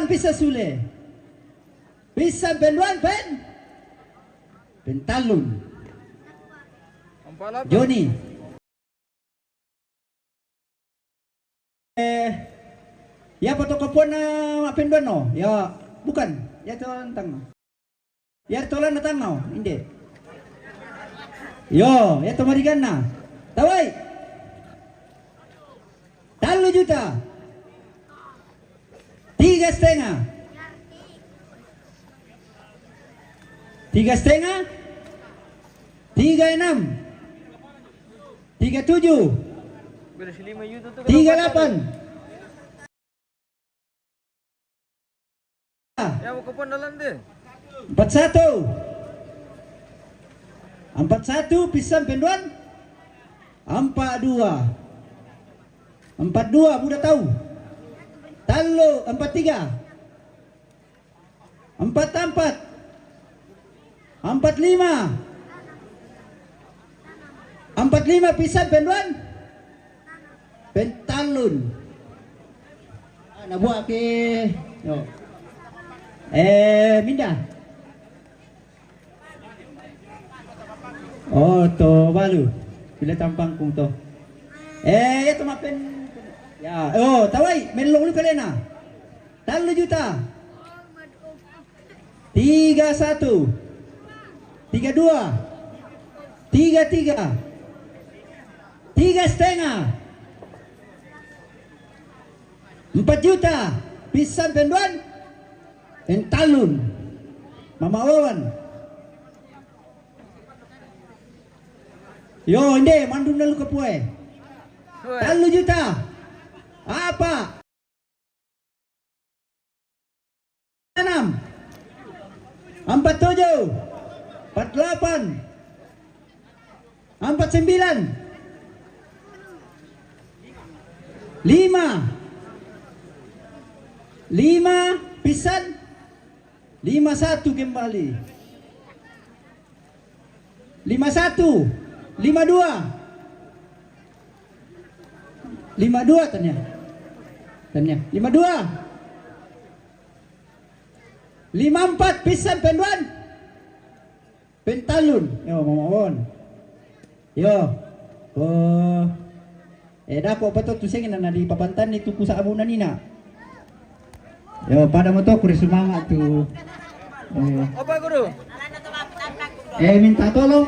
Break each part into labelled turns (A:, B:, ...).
A: bisa sule. Bisa benduan pentalun. Joni. Ya fotokopian na penduan no. Ya bukan. Ya tolan tang. Ya tolan na tang no. Hindi. Yo, ya tomarigan na. Tawai. 3 juta. 3,5. 3,5. 36. 37. 38.
B: Ya mau kupon dalam deh.
A: 41. 41 pisang penduan. 42. 42 mudah tahu. Talo 43. 44. 45. 45 pisang penduan. Pentalun. Nabuat ke. Yo. Minda. Oh, to balu. Bila tampang kung to. Ito mapen. Ya, oh, tawai, melong lu kalian na. 3 juta. 31. 32. 33. 3,5. 4 juta. Pisang penduan. Pentalun. Mama Wawan. Yo, hindi, mandun na lu kapuai. 3 juta. Apa? 6. 47. 48. 49. 5. 5 pisan. 51 kembali. 51. 52. 52 tanya. 52. 54 pisan penduan. Pentalun. Yo mamawon. Yo. Oh. Dako pa to tusingin na di papantan itu ku sa abunan nina. Yo pada mo to kuri sumama tu.
B: Apa guru?
A: Minta tolong.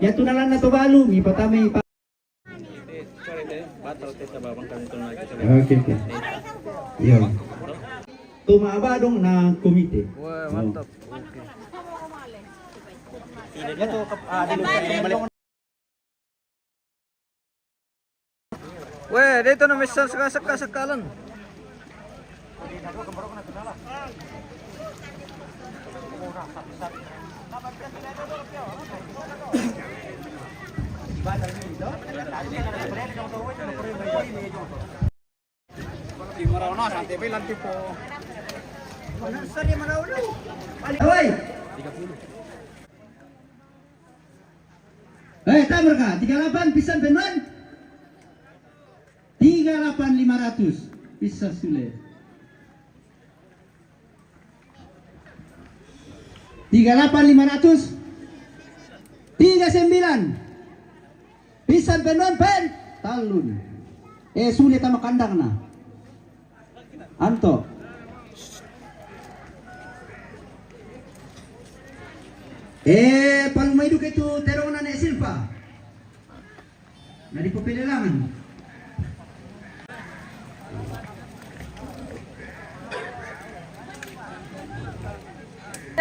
A: Ya tunalan na to balu mi patami pa. Oke. Yo. Tumaba dong na komite.
B: Wah, mantap. Oke.
A: Ini tuh balik.
B: Weh, dito na mission sakalan.
A: Oi. 30. Tamer ka? 38 pisan penduan. 38,500 bisa sule. 38,500. 39. Pisan penduan talun. Sulit sama kandang na. Anto. Paling may duka itu terong na Silva. Na di papililangan.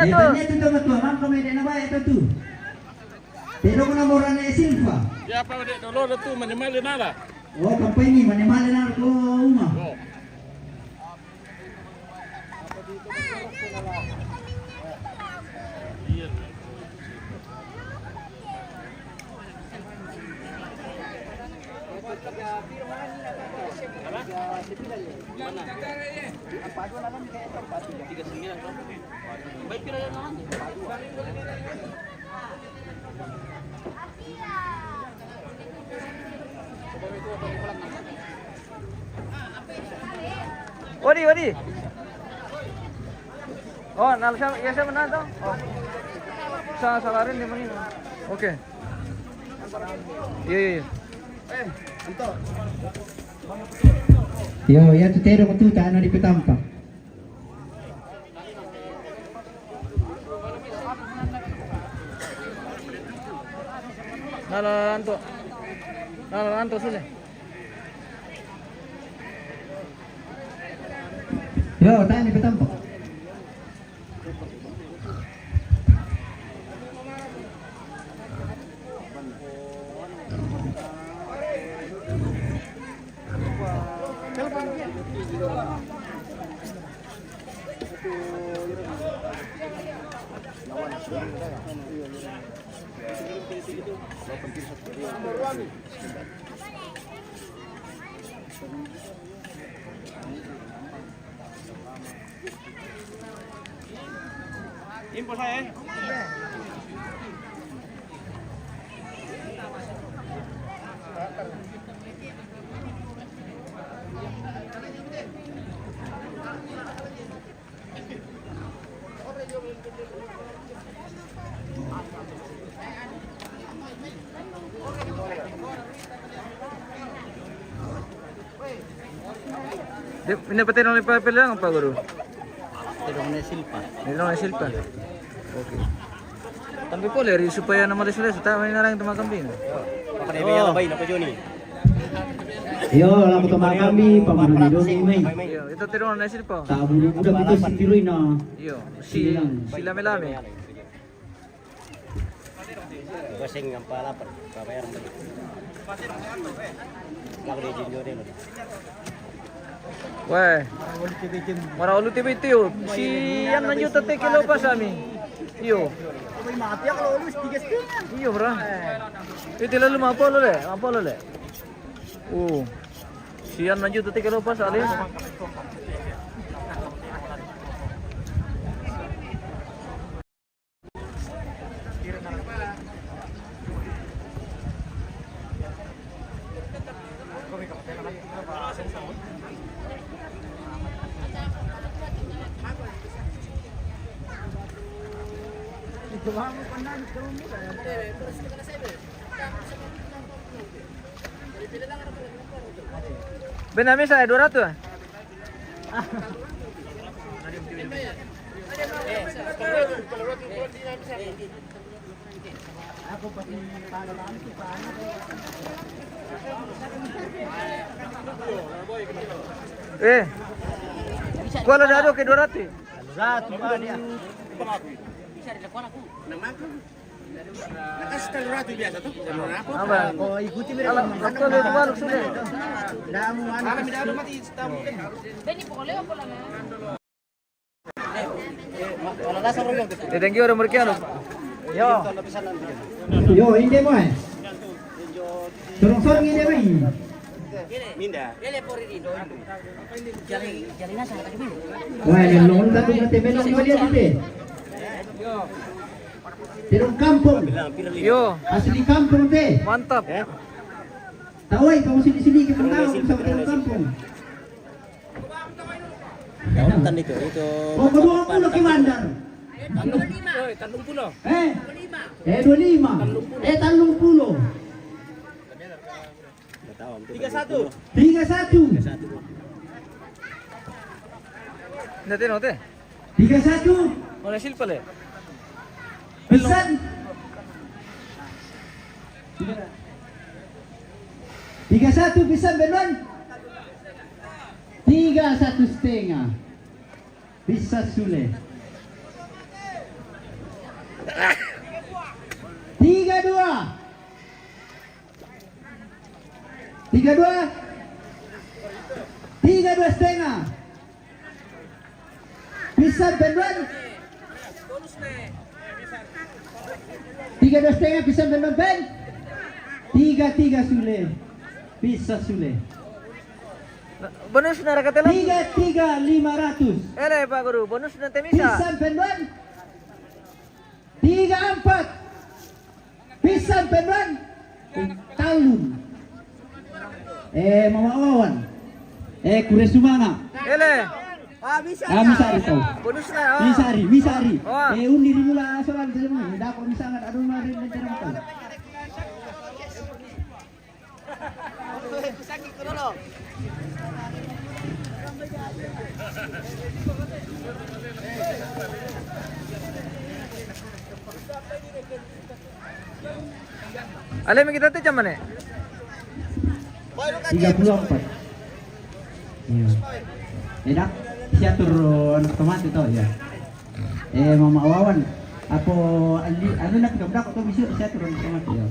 A: Banyak itu betul, mam kami dena baik itu. Pero ko na mura na Silva.
C: Ya pa de dolo tu manimali nada.
A: Oh, kampanye manimali na ko uma.
B: Odi. Oh, nalsa ya siya man to. Oh. Sa salarin di man. Okay. Iya.
A: Yo, ya tutero ko tuta ano di petampa.
B: Nalalanto sila.
A: Yo, tayo di petampa.
C: Info saya.
B: Ini pati nang papel lang pa guru.
A: Pero na silpa.
B: Ini nang silpa. Okay. Tampi po leri supaya nama resules tama na lang tumakambing.
D: Pakanibigyan ka ba yun ako Johnny?
A: Yo, alam mo kami, pamanunido ni May.
B: Iyo, ito tiro na silpa.
A: Tabo ni udah itu si Piroy na.
B: Iyo, sila melame.
D: Basing ang palapar, babayaran mo. Ako di junior din.
B: Weh, mara ulit tiba itu. Si yan na nyo tate kilo pa sa amin. Iyo. Iyo, bro. Itu lalu apa lo le? Si yan na nyo tate kilo pa sa amin. Benami saya 200. Kuala dado ke 200.
A: Satu dia.
C: Nakasih kalorado biasa tuh.
B: Apa?
A: Oh, ikuti mereka.
B: Alam, waktu lu itu baru sudah.
A: Damu
C: Alam hindi ako mati tamu kan.
B: Thank you orang merkiano. Yo.
A: Yo, hindi mo eh. Sorong-sorong hindi mo eh.
D: Minda.
A: Wah, yang long tadi berarti belok di dia tadi. Tirong kampung.
B: Yo,
A: Asli kampung deh.
B: mantap.
A: Tahu ay kamu sini-sini kita tahu sa tirong kampung.
D: Tan itu.
A: Oh, kedua pulau Kiwandar.
C: Tanong pulo.
A: 25. Talung pulau.
D: 31.
A: 31.
B: Nanti nanti.
A: 31.
B: Mana silpa le?
A: Pisan. 31 pisan benon. 31,5. Bisa sule. 32. 32,5. Bisa benon. 32,5 bisa benon ben. 33 sule. Bisa sule.
B: Bonus na rakatelam.
A: 33,500.
B: Ele Pak Guru, bonus na temisa.
A: Pisan penuan 34. Pisan penuan talun. Mamawawan. Kure sumanga.
B: Ele.
A: Misari to.
B: Bonus na. Oh.
A: Misari.
B: Oh.
A: Undi rin mula soal dito mo. Dako ni sangat adun marin na tira mo.
B: Alam mo kita tuh jam mana?
A: 34. Iya. Enak. Siya turun otomatis to ya. Mama Wawan. Apo ano na kagdak to bisu siya turun otomatis ya.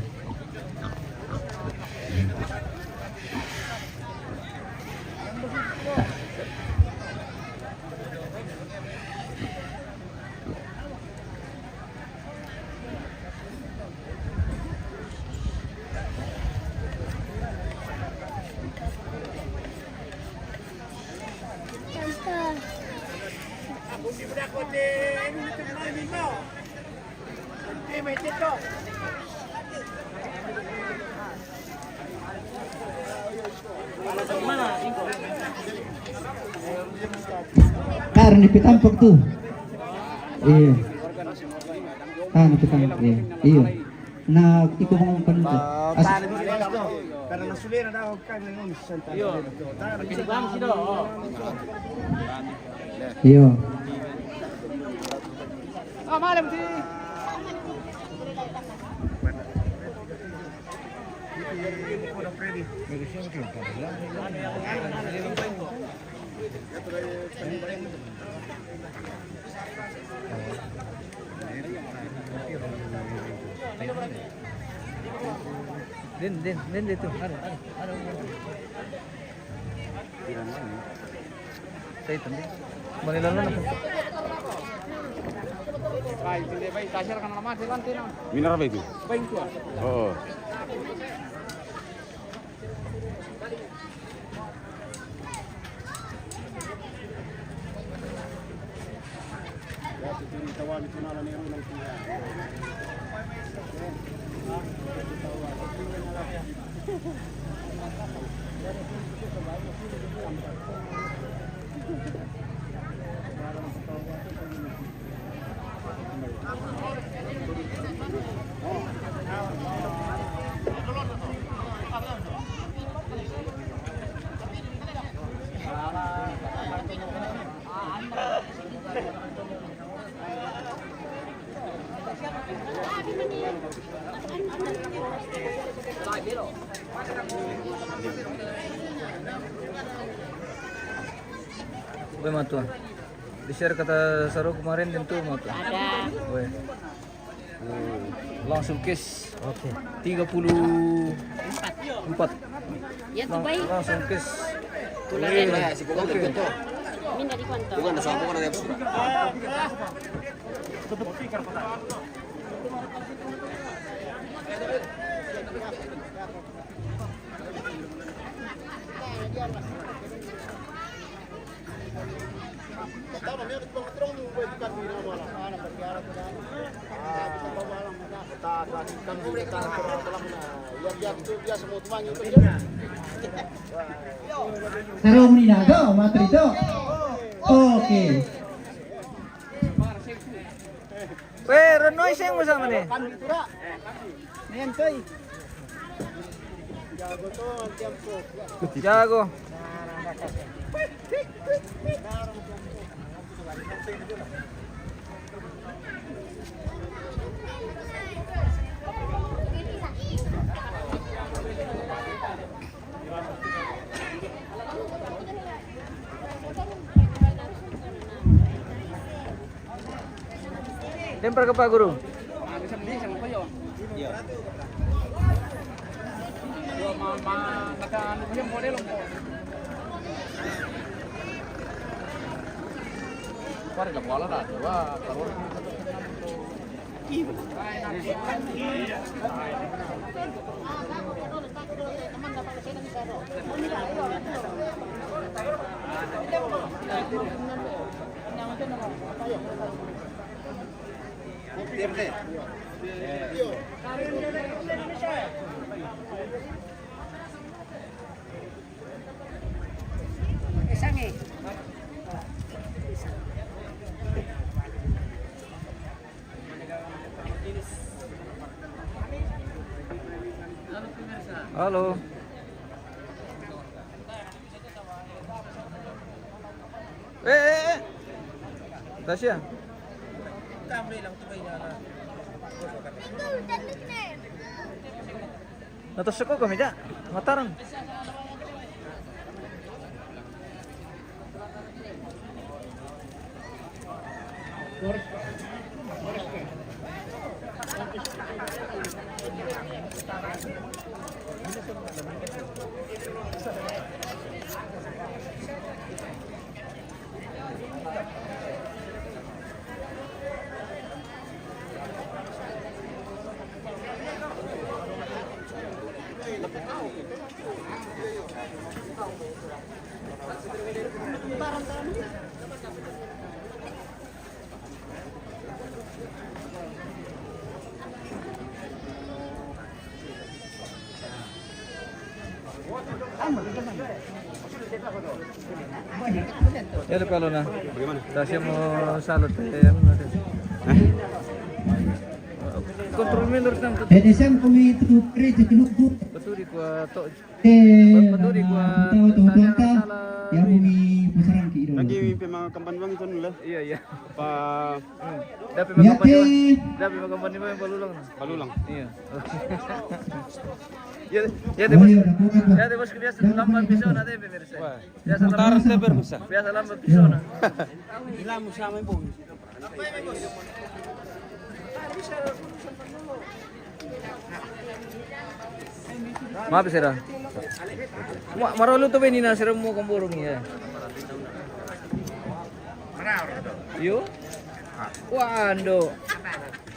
A: Karena dipitampok tuh. Iya. Dipitampok. Iya. Nah, iko mong kanto.
C: Karena nasulira daw kay ngayon Santa.
A: Iya.
C: Malam di.
B: Din itu. Ada. Saya tadi. Manilan na.
C: Baik, hindi ba itasir ka na naman silang tinaw.
D: Mineral ba itu?
C: Baik ko.
D: Oo.
B: Oke matu. Di-share kata Saru kemarin tentu matu.
E: Ada.
B: Oke. Langsung cash.
D: Oke.
B: 34.
E: Ya tuh baik.
B: Langsung cash.
E: Minda di kuanto.
D: Bukan ada sampo ada yang
A: Sarong ni na go, matrito. Okay.
B: Weh, Renoy sing mo sama nih.
C: Niyan toy.
B: Jago. Lempar ke Pak Guru.
D: Iya.
B: Halo. Tasya. Natas ako kami da. Mataran. Ya udah kalau nah.
C: Bagaimana?
B: Tasya mau salad ano natin. Kontrol minor nang
A: Edesem kami itu kerja kinukut.
B: Paturi ko to.
A: Paturi ko tawa yang bumi pusaran ki iro.
C: Lagi mga kampanbang itu nila.
B: Iya iya.
C: Pa
B: Dapat
A: Ya
B: magkampanya.
A: te.
B: Dapat magkampanya mo yung palulang.
C: palulang.
B: Iya. Ya ya
A: Oh
B: de bos.
A: iya udah bukan
B: Ya de bos biasa lambat pisau na de pemirsa. Biasa
C: Taran
B: lambat.
C: teber bisa.
B: Biasa lambat pisau na.
C: Ila mo sa amin po.
B: Maaf sira. Marolo to ba ni na sira mo kung burong niya. Yo? Wando.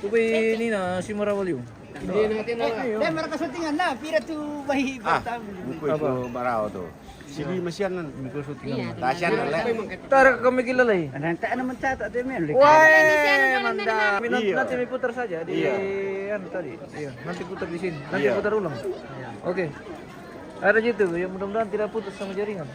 B: Tubi ni na si Marawal yun.
C: Dan mereka syutingan lah, pira tu bayi batam. Buku itu barao tu. Sili masyan nan. Tasyan lah.
B: Tara kami kilala eh.
C: Nanti ana mencatat dia men.
B: Wah, mantap.
C: Iya.
B: Nanti may putar saja di ano tadi. Iya, nanti putar di sini. Nanti
C: Iya.
B: putar ulang. Oke. Ada gitu, ya mudah-mudahan tidak putus sama jaringan.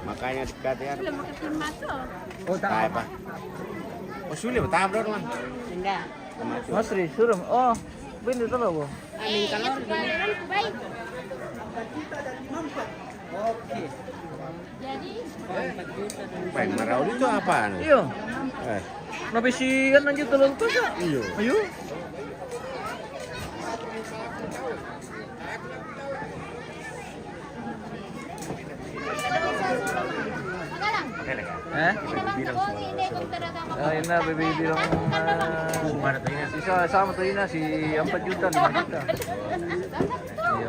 C: Makanya dikatakan.
E: Belum makan masuk.
C: Oh, tak apa. Oh, sulit betam dong, Man.
E: Enggak.
B: Masri, suram. Oh, bener tuh loh.
E: Amin kalau kalian baik. Jadi
C: Baik, marau itu apaan?
B: Iya.
C: Eh,
B: Nabisian lanjut tulong tuh.
C: iyo.
B: Ayo. Eh? Ayun na, bibilang sisa sama tayo na si 4 juta, 5 juta. Iya.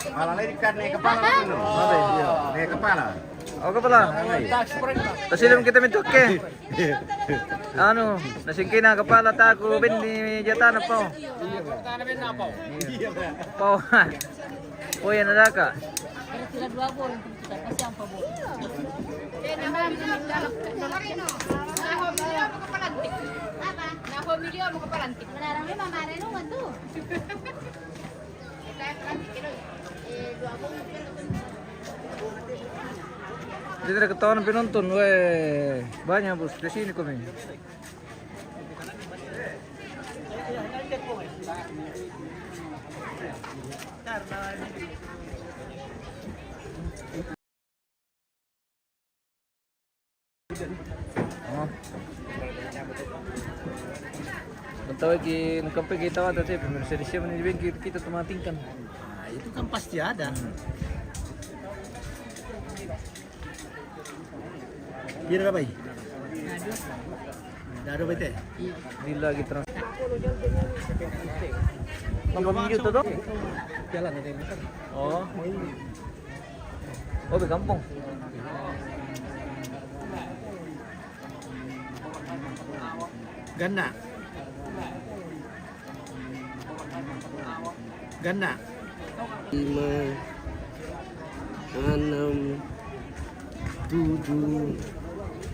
C: Malah ikan naik kepala dulu.
B: Apa ya?
C: Naik kepala.
B: Okay pala. Tasilim kita minto ke. Ano, nasingkin na kapala ta ko ben ni jata na po. Po. Po yan na ka.
E: sila dua pun kasi ang pabor. Nahomilyo mo kapalantik. Manarami mamare no wanto.
B: Hindi na katawa ng pinunton, weh. Banyak bos, di sini kami. Oh. Bentar lagi nangkapi kita ada tapi pemirsa di sini ini kita tumatingkan.
C: Nah, itu kan pasti ada. Biar apa ini? Dado bete.
B: Di lagi terang. Tambah video tuh dong.
C: Jalan ada yang
B: Oh. Oh, di kampung.
C: Ganda. Ganda. 5, 6, 7,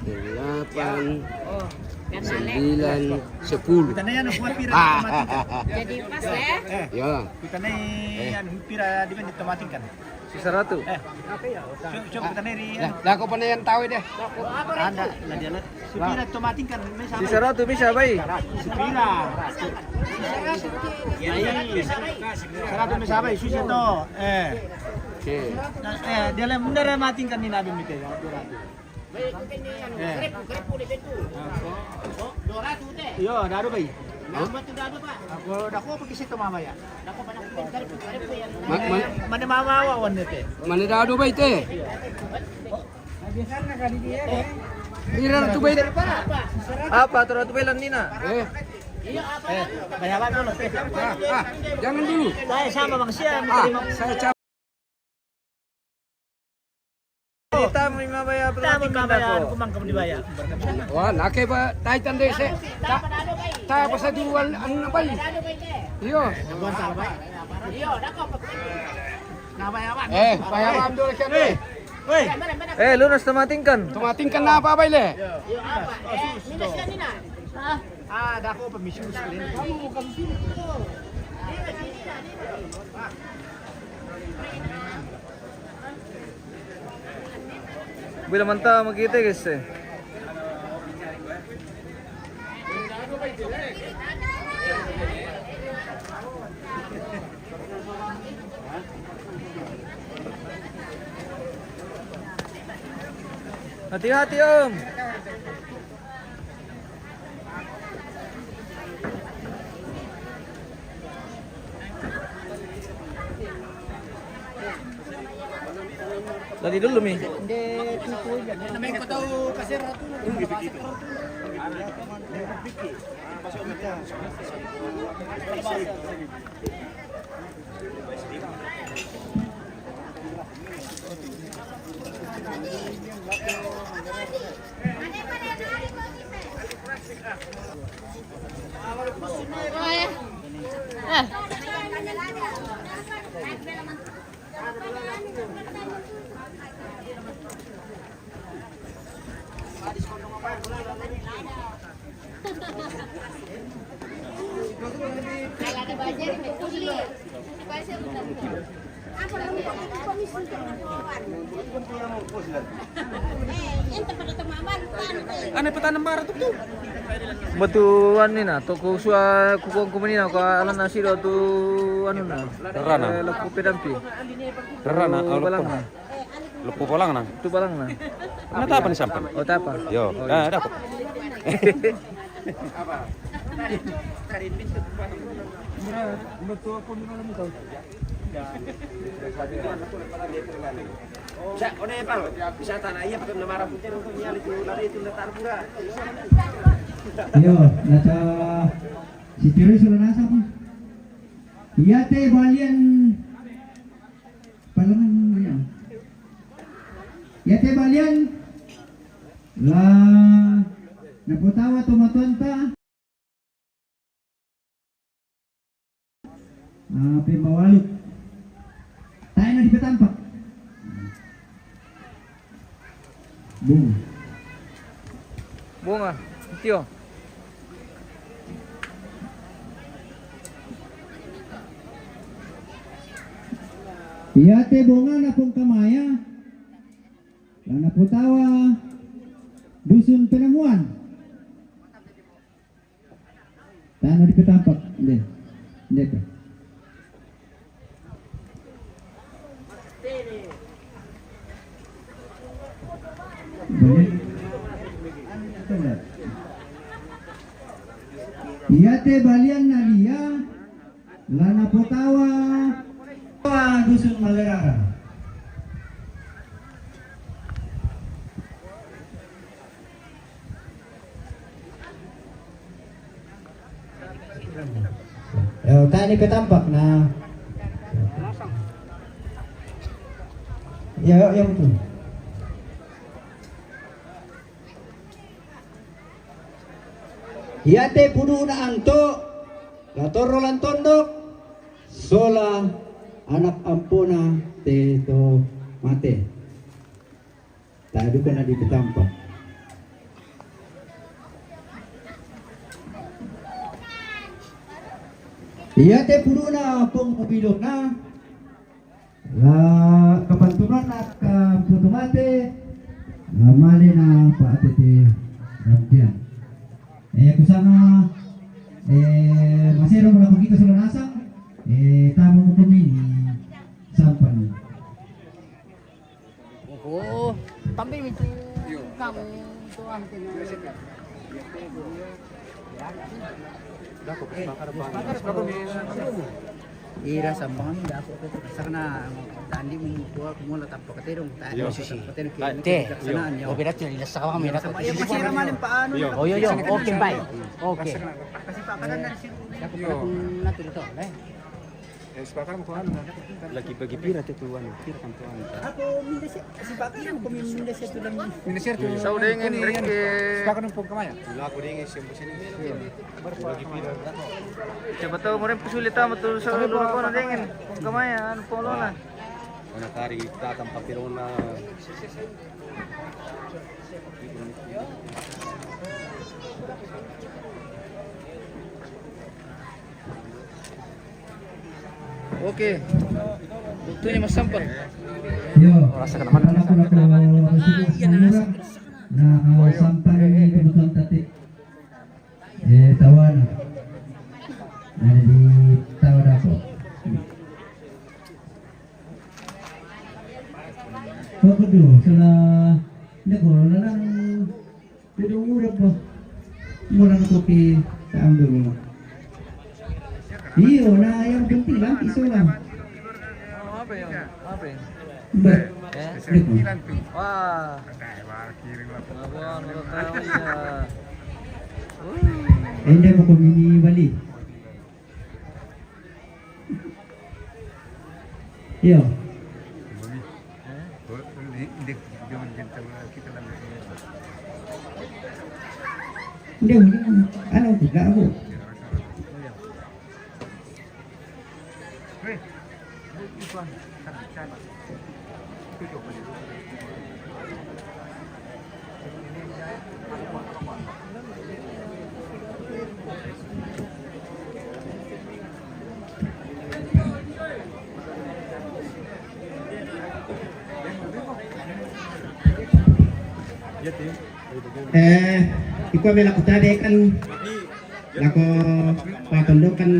C: 8, 9, 10.
A: Kita na yan, ang pira
C: Ah,
E: Jadi pas ya.
C: ya.
A: Kita na yan, pira di ba dito matingkan.
B: Si Saratu.
A: Coba kita na rin.
C: Lah, lah kau pandai yang tahu deh.
A: Ada, lah dia si pira tumatingkan may
B: Si Saratu bisa bay.
A: Si pira. Sarado may sabay, susi to.
C: Okey.
A: Dia lang muna matingkan ni nabi mite. Yo, dado bay. Ako pag isi to mamaya. Mana mamawa wan nete.
C: Mana dah ada baik teh? Mira tu baik.
B: Apa turut belan Nina?
A: Bayaran dulu teh.
C: Jangan dulu.
A: Saya sama Bang Sia
C: Saya cap.
B: Kita mau mabaya
A: Tama mabayaran ko man kamu dibayar.
C: Wah, nak ba Titan deh saya. Tak pasal duluan anu baik. Iyo. Bayaran dulu kan deh.
A: Woi,
B: lunas tamatingkan.
C: Tumating kan apa baik le?
A: dako permission sekali.
B: Bila mantap magkita guys eh. Hati-hati Om. Tadi dulu Mi.
A: Namanya ko tahu kasir ratu.
E: Oh ya. Kalau ada banjir itu dulu. Pasir bentar. Apa namanya? Komisi pengelolaan. Ente pada temaman tan.
A: Ano peta namara tu?
B: Betulan ni na, toko sua kukuang kumani na ka alam na siro tu ano na.
F: Terana.
B: Laku pedampi.
F: Terana,
B: Balang na.
F: lupu pulang nang.
B: Tu balang na.
F: Ano tapa ni sampan?
B: Oh tapa.
F: Yo, dapat.
D: Sa, o na pang, bisa tanah iya pakai namara putih untuk nyali itu lari itu letar pura.
A: Yo, nasa si Tiro sudah nasa ko. Iya teh balian palangan mo yan. Iya teh balian la naputawa tumatonta. Pembawaluk. Tayo na di patampak. Boom.
B: Bunga. Tio.
A: Iya teh bunga na pong kamaya. Lana putawa dusun penemuan. Tanah di petampak. Hindi. Hindi ka. Balik. Iya teh balian nalia. Lana putawa dusun Malerara. Tadi ketampak na. Ya, yang betul. Yate puno na angto, latoro lang tondok, sola anak ampuna teto mate. Tadi ko na di petampa. Iya te puno na pong kubilog na. La kapantunan na kaputumate. Mali na paatete rampian. Kusama masero mo na kung kita sa lanasang. Tama mo kami ni sampan.
G: Oo, tapi itu kamu tuan Ira sambangan dako ko sana tandi mo kuha kumula tapos katerong tandi sisi katerong yo operasyon ila sa kami na
C: Ay, masira man yung paano.
G: oh yo okay bye okay
C: Kasi pakanan na siya.
G: dako natuto eh
F: Lagi bagi pira tuan, pira kan tuan.
C: Ako, minda siya. Kasi bakit yan? Kung minda siya ito lang.
B: Sa udingin, Ricky. Coba tahu mo rin pusulita mo to sa lulo ko na dingin. Kung kamaya, ano po na.
F: Una kari tatang papirona.
B: Oke. Waktunya mas sampan.
A: Yo, rasa naman na sampan ni kebutuhan tati. Tawan. Ada di tawad ako. Pagkado sila nako lang pero mura ba? Mura na kopi sa ando mo. Iyo na yung penting lang piso lang.
B: Apa yang? Apa yang?
A: Ba?
B: Wah. Abang, udah tahu ya.
A: Hindi mo kumini bali. Iyo. Hindi, ano, tiga ako. Ikaw may lakutade kan lako patundukan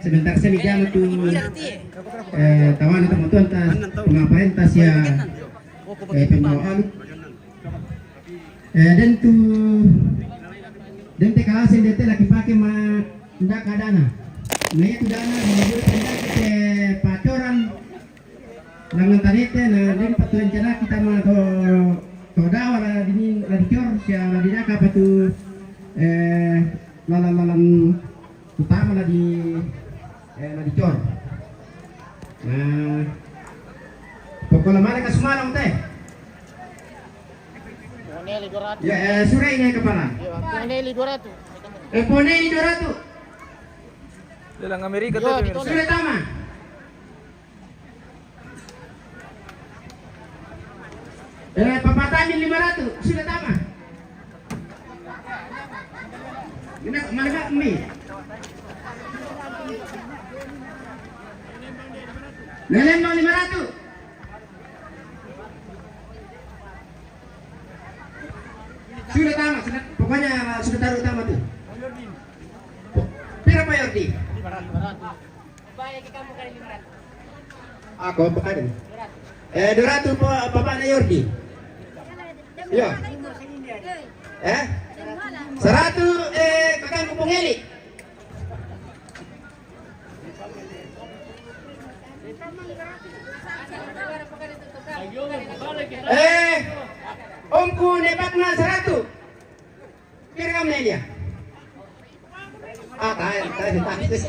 A: sebentar saya bijama tu tawan atau tuan ta pengapain tas ya pembawaan dan tu dan te kalasin dete laki pakai ma ndak kadana naya tu dana menurut anda ke pacoran langan tanete na din paturencana kita ma to dawa la dini la dicor sia la dinaka patu lalan utama la di la dicor. Nah, pokoknya mana ke Sumalang teh?
G: Poneli 200
A: Ya, sore ini kepala.
G: Poneli 200
A: Poneli 200.
B: Dalang Amerika tuh.
A: Sudah tama. Papatamin 500. Sudah tama. Ini mana mie? Lelembang 500. Sudah tama, pokoknya sudah taruh utama tuh. Pira Pak Yordi?
G: 500 Baik kamu kali 500
A: Aku pekarin. 200 Bapak Yordi. Iya. 100 kakang Kupung Heli. Omku nepatna 100. Kira kamu dia? Tahan. 200 deh.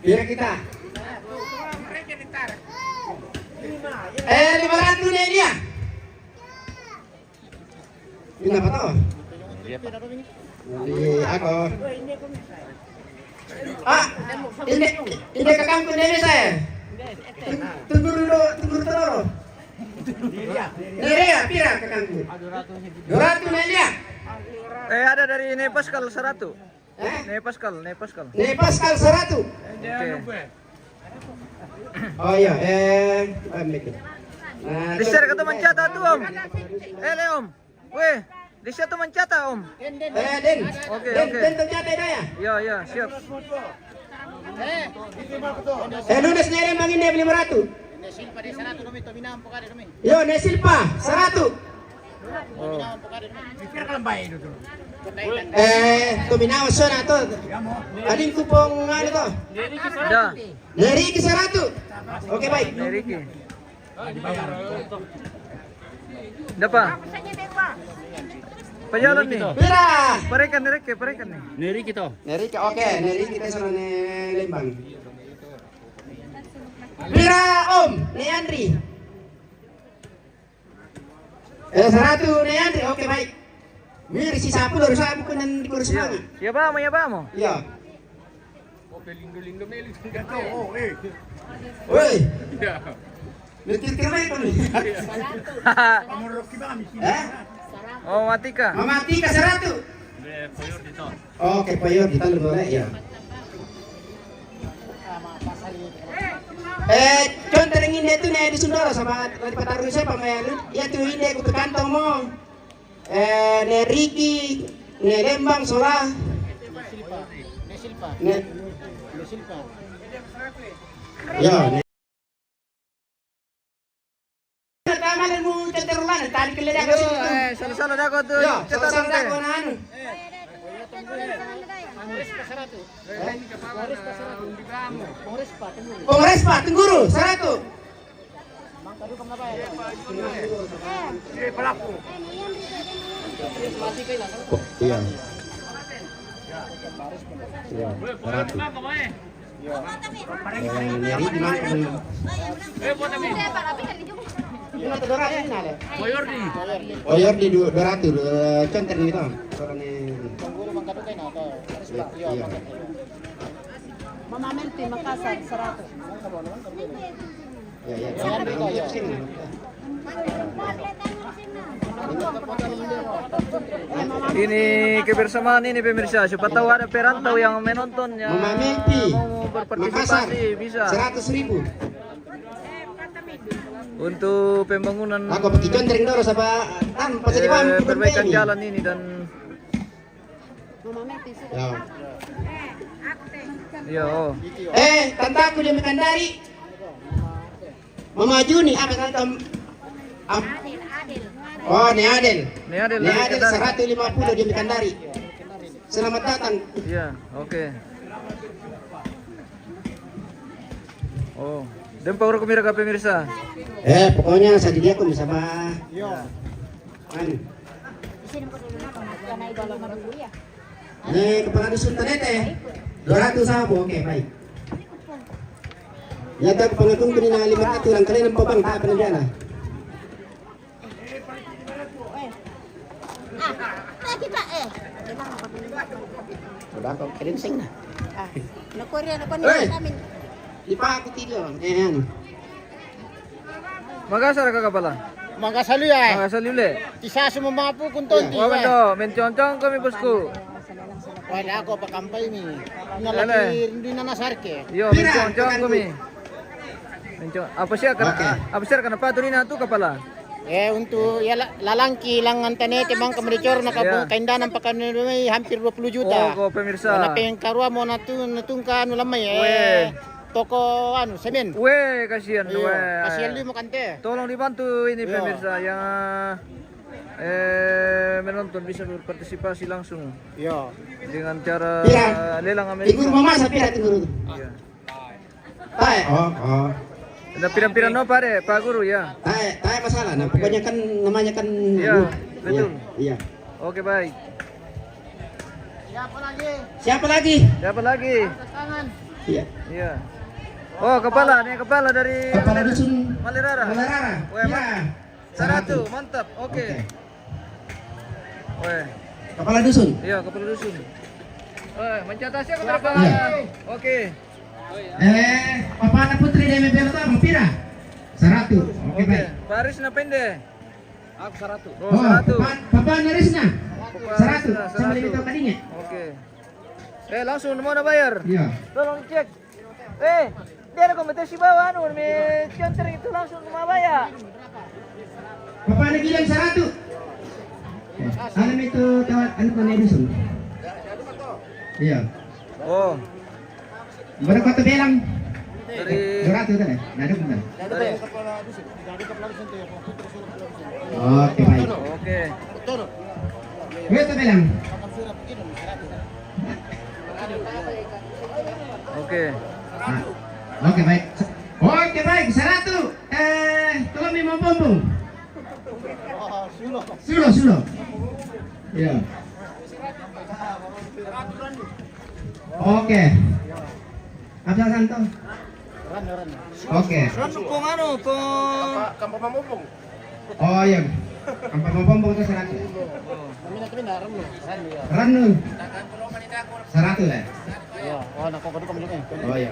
A: Kira kita. 500 nih dia. Ini apa tau? Ini aku. Ini kakangku nenek saya.
C: Tunggu dulu dulu. Nerea, pira kakangku. 200 Nerea.
B: Ada dari Nepascal 100.
C: Eh?
B: Nepascal.
C: Ne Pascal 100.
B: Oke.
C: Oh iya, nah,
B: Di-share ka to mancata tu om. Le om. Weh, di-share to mancata om.
C: Den.
B: Oke,
C: Den,
B: oke.
C: Den ternyata ya.
B: Ya, siap.
C: Lunes Nerea mangin dia 500. Yo, ne Silpa 100.
B: Oh.
C: Tuminawa siya na to. Aling kupong ano to?
B: Da,
C: Neriki 100. Okay, baik.
B: ni Ricky. Da pa. Pajalan ni.
C: Pira.
B: Parekan ni Ricky, parekan ni.
C: Neriki, oke. Neriki kita sana ne Lembang. Pira Om, ne Andri. 100 ne Andri, oke baik. Mir si sapu harus aku kan di kursi mana?
B: Ya ba mo.
C: Iya. Woi. Mikir-mikir apa itu nih?
B: Oh, mati ka.
C: Mama Tika 100. Oke, payor dito boleh ya. John terengin itu nih di Sundoro sama di Pataru saya pemain. Ya tuh ini aku ke kantong mo. Ne Ricky, ne Lembang Solah. Ne Silpa. Ya, ne. Kamalan mo ceterulan tali keleda ko situ.
B: Salah-salah dah kau tu.
C: Ya,
B: Cetak
C: salah
B: orang
C: ko
B: teh.
C: na ano. Kongres Pak Tengguru 100. Iya. Iya, 100. Nyari di mana? Koyor di 200 conter gitu. Soalnya iya.
E: Mama Melti Makassar 100.
C: Ya.
B: Ini kebersamaan ini pemirsa. Siapa tahu ada perantau yang menonton yang
C: Mama Melti
B: mau
C: Makassar
B: berpartisipasi bisa
C: 100.000.
B: untuk pembangunan
C: Aku pergi contering dulu sama pas di bawah
B: perbaikan jalan ini dan
E: Mama Melti sudah.
C: Ya.
B: ya oh.
C: Tantaku dia makan dari Mama Juni apa tante? Oh, ne Adel.
B: Ini ada
C: Ne Adel 150 dia makan dari. Selamat datang.
B: Iya, oke. Oh, dan power kamera ka pemirsa.
C: Pokoknya saya dia aku sama. Anu. Ini kepala dusun Tanete. 200 sabu, oke baik. Ya tak pengatung kini na 500 lang kalian po bang tak penjana.
E: Kita
C: Sudah kau kirim sing na.
E: Nakuha na namin.
C: Di pa aku tidur. Anu.
B: Magasar ka pala.
G: Magasalu ya.
B: Magasar ule.
G: Tisa semua mampu kunton
B: Oh, bendo, menconcong kami bosku.
G: Wala ako pakampay ni.
B: Lele.
G: Nalaki hindi na nasarke.
B: Yo,
C: Pira,
B: menconcong
C: tekan
B: kami. Apa siya ka?
C: Oke.
B: Apa siya ka na patuloy na tu ka pala?
G: Untuk ya lalangki lang antene tibang kameritor na
B: Yeah.
G: kainda ng pakanumay hampir 20 juta.
B: Oh, ko pemirsa.
G: Wala kayong karwa mo natungka ano lamay
B: Weh.
G: toko ano semen.
B: Weh, kasihan
G: Iyo,
B: weh.
G: kasihan lu mo kante.
B: Tolong dibantu ini
G: Iya.
B: pemirsa yang menonton bisa berpartisipasi langsung
G: Yo.
B: dengan cara
C: Pira.
B: lelang
C: Tigur
B: Amerika.
C: mama sa pira tigur.
B: Iya.
C: Tay, oh.
B: Ada pirang-pirang no pare, Pak Guru ya.
C: Tay masalah. Nah, pokoknya kan namanya kan
B: Iya, betul.
C: Iya.
B: Oke baik.
G: Siapa lagi?
C: Siapa lagi?
B: Siapa lagi?
G: Tangan.
C: Iya.
B: Iya. Oh kepala nih kepala dari
C: Kepala dusun
B: Malerara.
C: Malerara.
B: Weh,
C: Iya.
B: 100, mantap. Oke. Weh,
C: Kepala dusun.
B: iya kepala dusun. Mencatatnya ke berapa?
C: Iya.
B: Oke.
C: Papana Putri dari Belto mau pira? 100. Oke baik.
B: Paris na pende.
F: Aku 100.
B: Oh, 100.
C: Papa Narisna.
B: Papa
C: 100.
B: Narisna,
C: Sama
B: 100.
C: dito kadinya.
B: Oke. Langsung mau na bayar.
C: Iya.
B: Tolong cek. Dia ada kompetisi bawah anu, may counter itu langsung mabaya.
C: Papa nagilang 100. Ano itu tawag ano pa na Edison? Iya.
B: Oh,
C: Berapa kota belang?
B: dari
C: 200 kan ya? Nado benar.
B: dari.
C: Oke baik.
B: Oke.
C: Berapa belang?
B: Oke.
C: Ah, Oke baik. Oke baik 100. Tolong mi mau pompong. Sulo. Iya. Oke. Apa Santo? Oke.
B: Kung ano, kung
D: Kampung Mamumpong.
C: Oh iya. Sampai mau pompong itu 100. Ranu. 100 ya? Oh iya.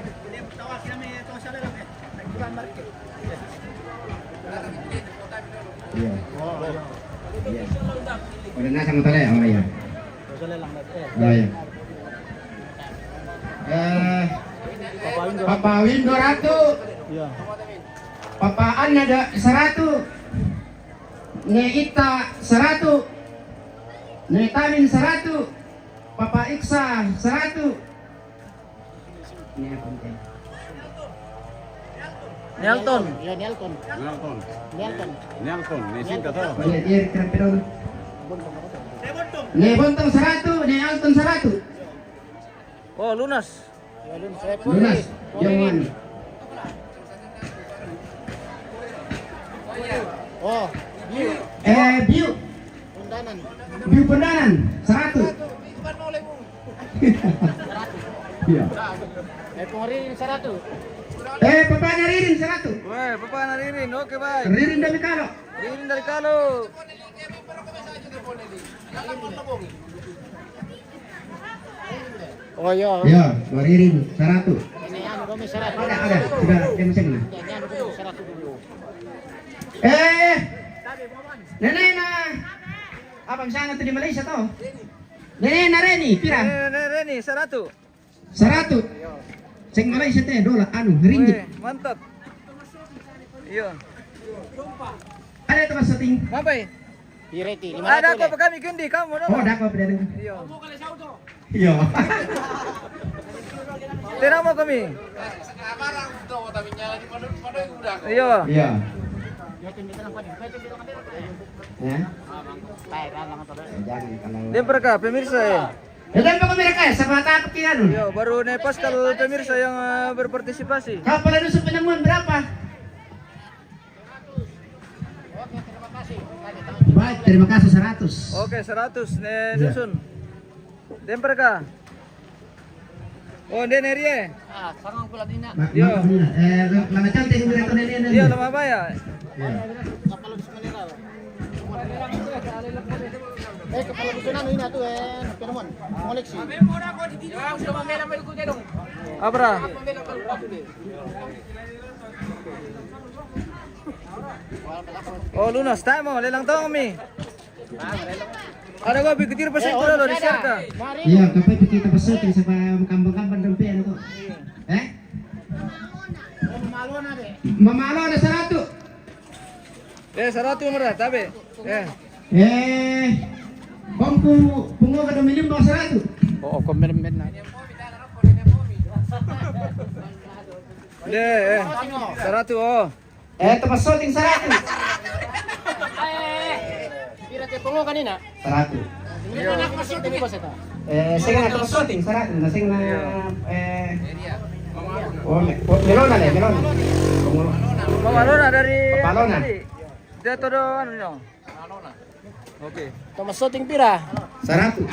C: Iya. Iya. Udah nasa mo tala ya? Oh iya. Oh iya. Papa Win 200.
G: Iya.
C: Papa An ada 100. Neita 100. Netamin 100. Papa Iksa 100. Ini apa nih?
B: Nelton.
F: Nelton. Nelton. Nesinta to.
C: Oh iya, iya, kira pero. Bontong 100, ne Alton 100.
B: Oh, lunas.
C: Lunas, yang mana?
G: Oh,
C: Biu. Biu Pendanan 100. Iya.
G: kemarin 100.
C: Papanya Ririn 100.
B: Weh, Papa naririn. Oke, baik.
C: Ririn dari Kalo.
B: Ririn dari Kalo.
G: Oh iya.
C: Ya, Ririn 100.
G: Ini anu kami 100.
C: Ada. Sudah dia mesin lah.
G: Ini anu kami 100 dulu.
C: Nenek na. Apa misalnya tuh di Malaysia toh? Nenek na Reni, pira?
B: Reni, 100.
C: 100. Sing Malaysia teh dolar anu ringgit.
B: Weh, mantap. Iya.
C: Ada itu mas setting.
B: Ngapain?
G: Pireti 500.
B: Ada apa pa kami kendi kamu
C: Oh,
B: dong.
C: ada apa beda?
B: Iya.
C: Iya.
B: Tira mo kami. Iya.
C: Iya. Ya. Jangan kalau.
B: Lempar ka pemirsa ya.
C: Dan pa mereka ya sama takut kian.
B: Iya, baru nepas kalau pemirsa yang berpartisipasi.
C: Kau pala nusuk penemuan berapa? Baik, terima kasih 100.
B: Oke, 100 ne dusun. Lempar ka. Oh, dia nerie.
G: Sangang pula dina.
B: Iya.
C: Lama cantik direkto nenek.
B: Iya, lama baya.
G: Kapalo di Manila. Kapalo di sana ini atuh Pokemon. Koleksi.
B: Abra. Oh, lunas tayo mo, lelang tayo kami. Ada gua pikir pa sa lo di ka.
C: Iya, kapag kita pasukin sa kambang-kambang ng piano to. Mamalo na 100.
B: 100 mo ra, tabi.
C: Pungo ka dumilim ba 100?
G: Oo, comment na.
B: De, 100 oh.
C: Ito pasukin 100.
G: Pireti pungo kanina.
C: 100.
G: Ini ko sa ta.
C: Sige na ito pasukin 100. Nasing na melona le, melona.
B: Mamalona dari
C: Papalona.
B: Dia todo ano nyo. Oke.
G: Tomas soting pira.
C: 100.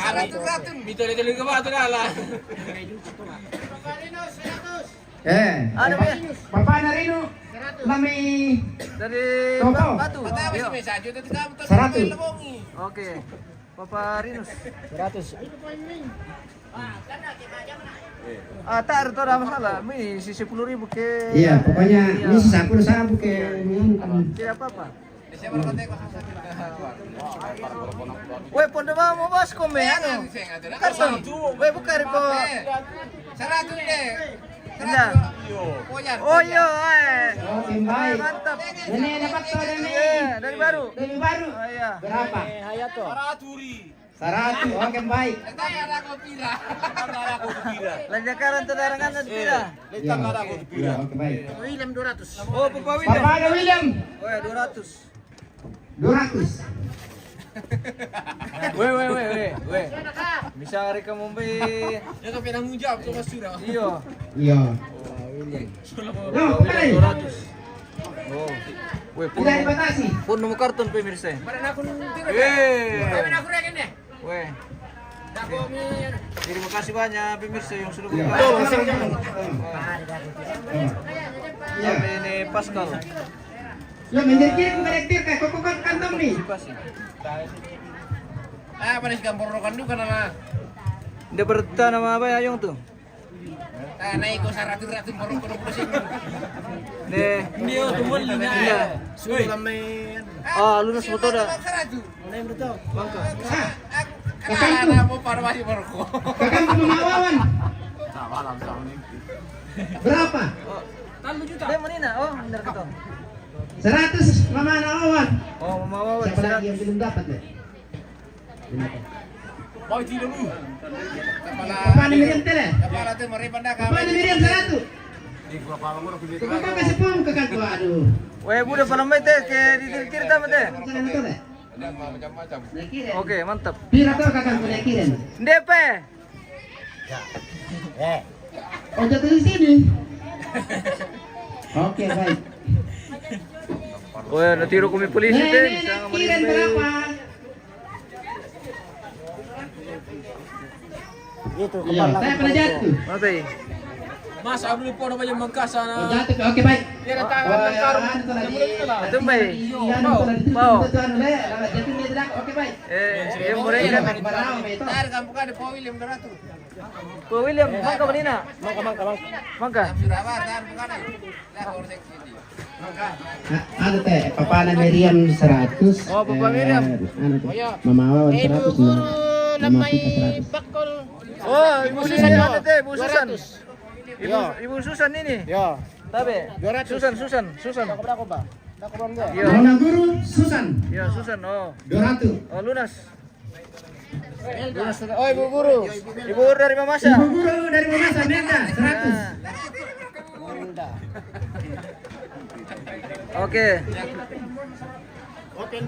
B: Ano ba yan?
C: Papa na rin o. Lami.
B: Dari
C: Topo.
B: Batu. Iya.
C: 100.
B: Oke. Papa Rinus.
G: 100.
B: Tak ada masalah. Ini si 10.000 ke.
C: Iya, pokoknya ini sapu sapu ke
B: Tidak apa-apa. Weh, pondok mau bos kome anu. Karton. Weh, buka ripo.
D: 100 deh.
B: Tidak. Oh iya,
C: Oke, baik.
B: mantap.
C: Ini dapat tuh ini.
B: Dari baru.
C: Dari baru.
B: Oh iya.
C: Berapa?
G: Hayato.
C: 100. Oke, baik.
B: Lanjakaran tadarangan dan tidak.
C: Iya, oke, baik.
G: William 200.
B: Oh, Papa William.
C: Bapak ada William.
B: Weh, 200.
C: 200.
B: Weh. Bisa hari kamu beli.
D: Ya kan penanggung jawab tuh Mas Surya.
B: Iya.
C: Iya. Loh, kembali.
B: 200. Oh. Weh, pun
C: Tidak dibatasi.
B: pun nomor karton pemirsa.
D: Barang aku tidak.
B: Weh.
D: Aku rekin deh.
B: Weh.
D: Aku
B: Terima kasih banyak pemirsa yang sudah
C: Iya.
B: buka.
C: Iya.
B: Ini Pascal.
C: Ya, menjadi kiri konektir kayak kok kantong nih.
B: Pasti.
D: pada si kampung rokan dulu karena
B: Dia bertahan nama apa Ayong tuh?
D: naik ko 100 baru sih.
B: Nih.
D: Dia tumul
B: Iya.
D: na. Sudah kami.
B: Lunas motor dah.
D: Bangka. Kakak mo para masih baru ko.
C: Kakak pemawawan. Berapa?
B: Dia mana? Oh, benar kata.
C: 100 mama nawawan.
B: Oh, mau
C: Siapa lagi yang belum dapat ya?
D: Mau tidak dulu.
C: Apa nih Miriam tele?
D: Kepala tuh mari pandang
C: Apa nih Miriam 100? Kakak kasih pom ke kakak aduh.
B: Weh, budak pada mai teh ke di kiri tama teh.
C: Jangan itu deh.
D: macam-macam.
B: Oke, mantap.
C: Pira tuh kakak punya kirim.
B: DP.
C: Oh jatuh di sini. Oke baik.
B: Weh, natiru kami polisi teh.
C: Nenek kirim berapa?
G: Itu
C: Iya, saya pernah jatuh.
B: Mana teh?
D: Mas, abli po na ba yung magkasana?
C: Oh, jatuh. Oke baik.
D: Yan ang tangan ng karong.
C: Anu lagi.
B: Itu baik.
C: Mau. Jatuh dia tidak. Oke baik.
B: Mulai kan.
C: Barang itu.
D: Tayo kampo ka, po William Dorato.
B: Po William, mangka balina. Mangka.
D: Surabaya, tayo po ka na. Lako, ortek sini.
C: Anu teh, Papa na Miriam 100.
B: Oh, Papa Miriam.
C: Anu teh, Mama Wawan 100. Mama kita 100.
B: Oh, Ibu Susan ada teh, Ibu Susan. Ibu Susan ini.
G: Ya.
B: Tabe. Susan.
G: Berapa, Pak?
B: Iya.
C: Nona guru Susan
B: Iya, Susan. Oh.
C: 200.
B: Oh, lunas. Oh, Ibu Guru. Ibu Guru dari Mamasa.
C: Ibu guru dari Mamasa Menda 100.
B: Oke.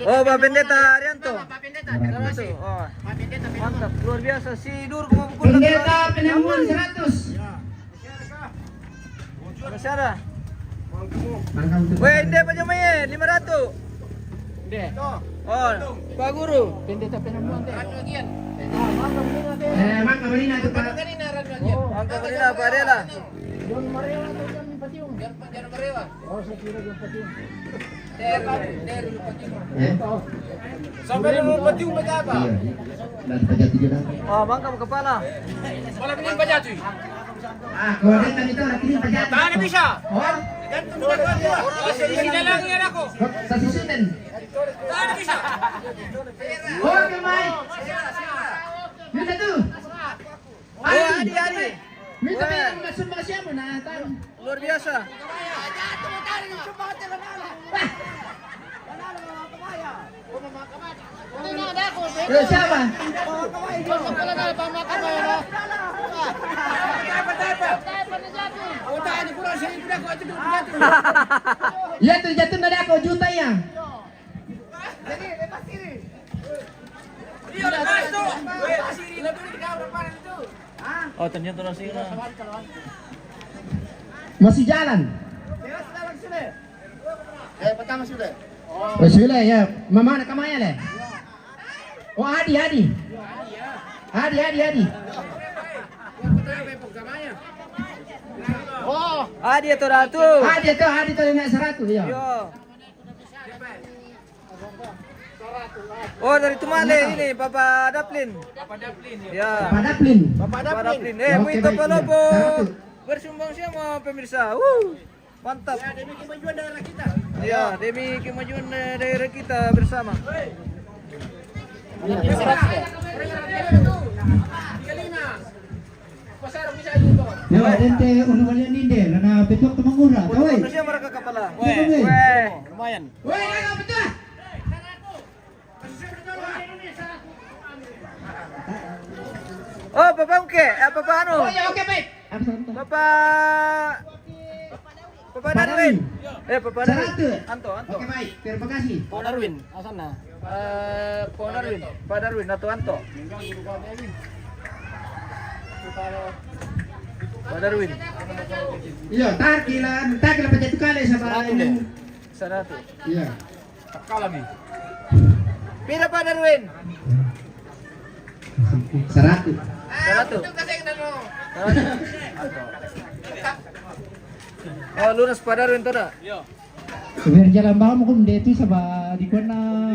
B: Oh, Pak Pendeta Arianto. Oh, mantap, luar biasa. Si Dur mau pukul.
C: Pendeta Penemuan 100.
B: Masih ada.
C: Mangkang tuh.
B: Weh, inde pa jamaye 500. Oh, Pak Guru.
G: Pendeta penemuan teh.
C: Mangka Marina itu Pak.
B: Angka Marina Pak Adela.
G: Don Marewa atau Don Patiung?
D: Jangan merewa.
G: Oh, saya kira Don Patiung.
D: Sampai lu pati umat apa?
C: Iya. Dan pajak 700.
B: Oh, bangka kepala.
D: Wala pinin pa dyan,
C: Kalau datang itu orang kirim pajak.
D: Tahan bisa.
C: Oh,
D: Ganto mo na ko. Sige lang yan ako.
C: sa susutin.
D: Tahan bisa.
C: Oke baik. Minta tuh.
B: Oh, Adi.
C: Minta masuk siapa nah tahu.
B: Luar biasa.
C: Siapa? Ya tuh jatuh dari aku juta ya.
B: Oh, ternyata nasi na.
C: Masih jalan.
G: Pertama sudah.
C: Oh, sudah ya. Mama nak kamaya le. Oh, Adi. Adi.
G: Oh,
B: Adi atau Ratu?
C: Adi tuh naik 100 ya.
B: Yo. Oh, dari Tumale ini, Papa Daplin. Ya.
A: Pada Plin.
B: Papa Daplin.
A: Oke,
B: Muito
A: baik,
B: Palopo.
A: ya.
B: Bersumbang sama pemirsa. Mantap.
D: Demi kemajuan daerah kita.
B: Ya, demi kemajuan daerah kita bersama.
A: Yo, dente uno wala ninde, lana betok tumangura. Tawai.
B: Manusia mereka kepala.
A: Weh.
F: Lumayan.
C: Woi, apa betul?
B: Oh, Papa Ungke, Papa anu?
C: Oh ya, oke baik.
B: Papa Darwin. Papa Darwin.
A: Saratu.
B: Anto.
A: Oke baik, terima kasih.
F: Pak Darwin, asana.
B: Pak Darwin. Pak Darwin atau Anto? Pak Darwin.
A: Iya, tar kila pencet kali sama ini.
B: 100.
A: Iya.
F: Kalami.
B: Pira Pak Darwin?
A: 100.
B: 100. Oh, lunas Pak Darwin to da?
A: Biar jalan bawah mo kung dito sa di ko na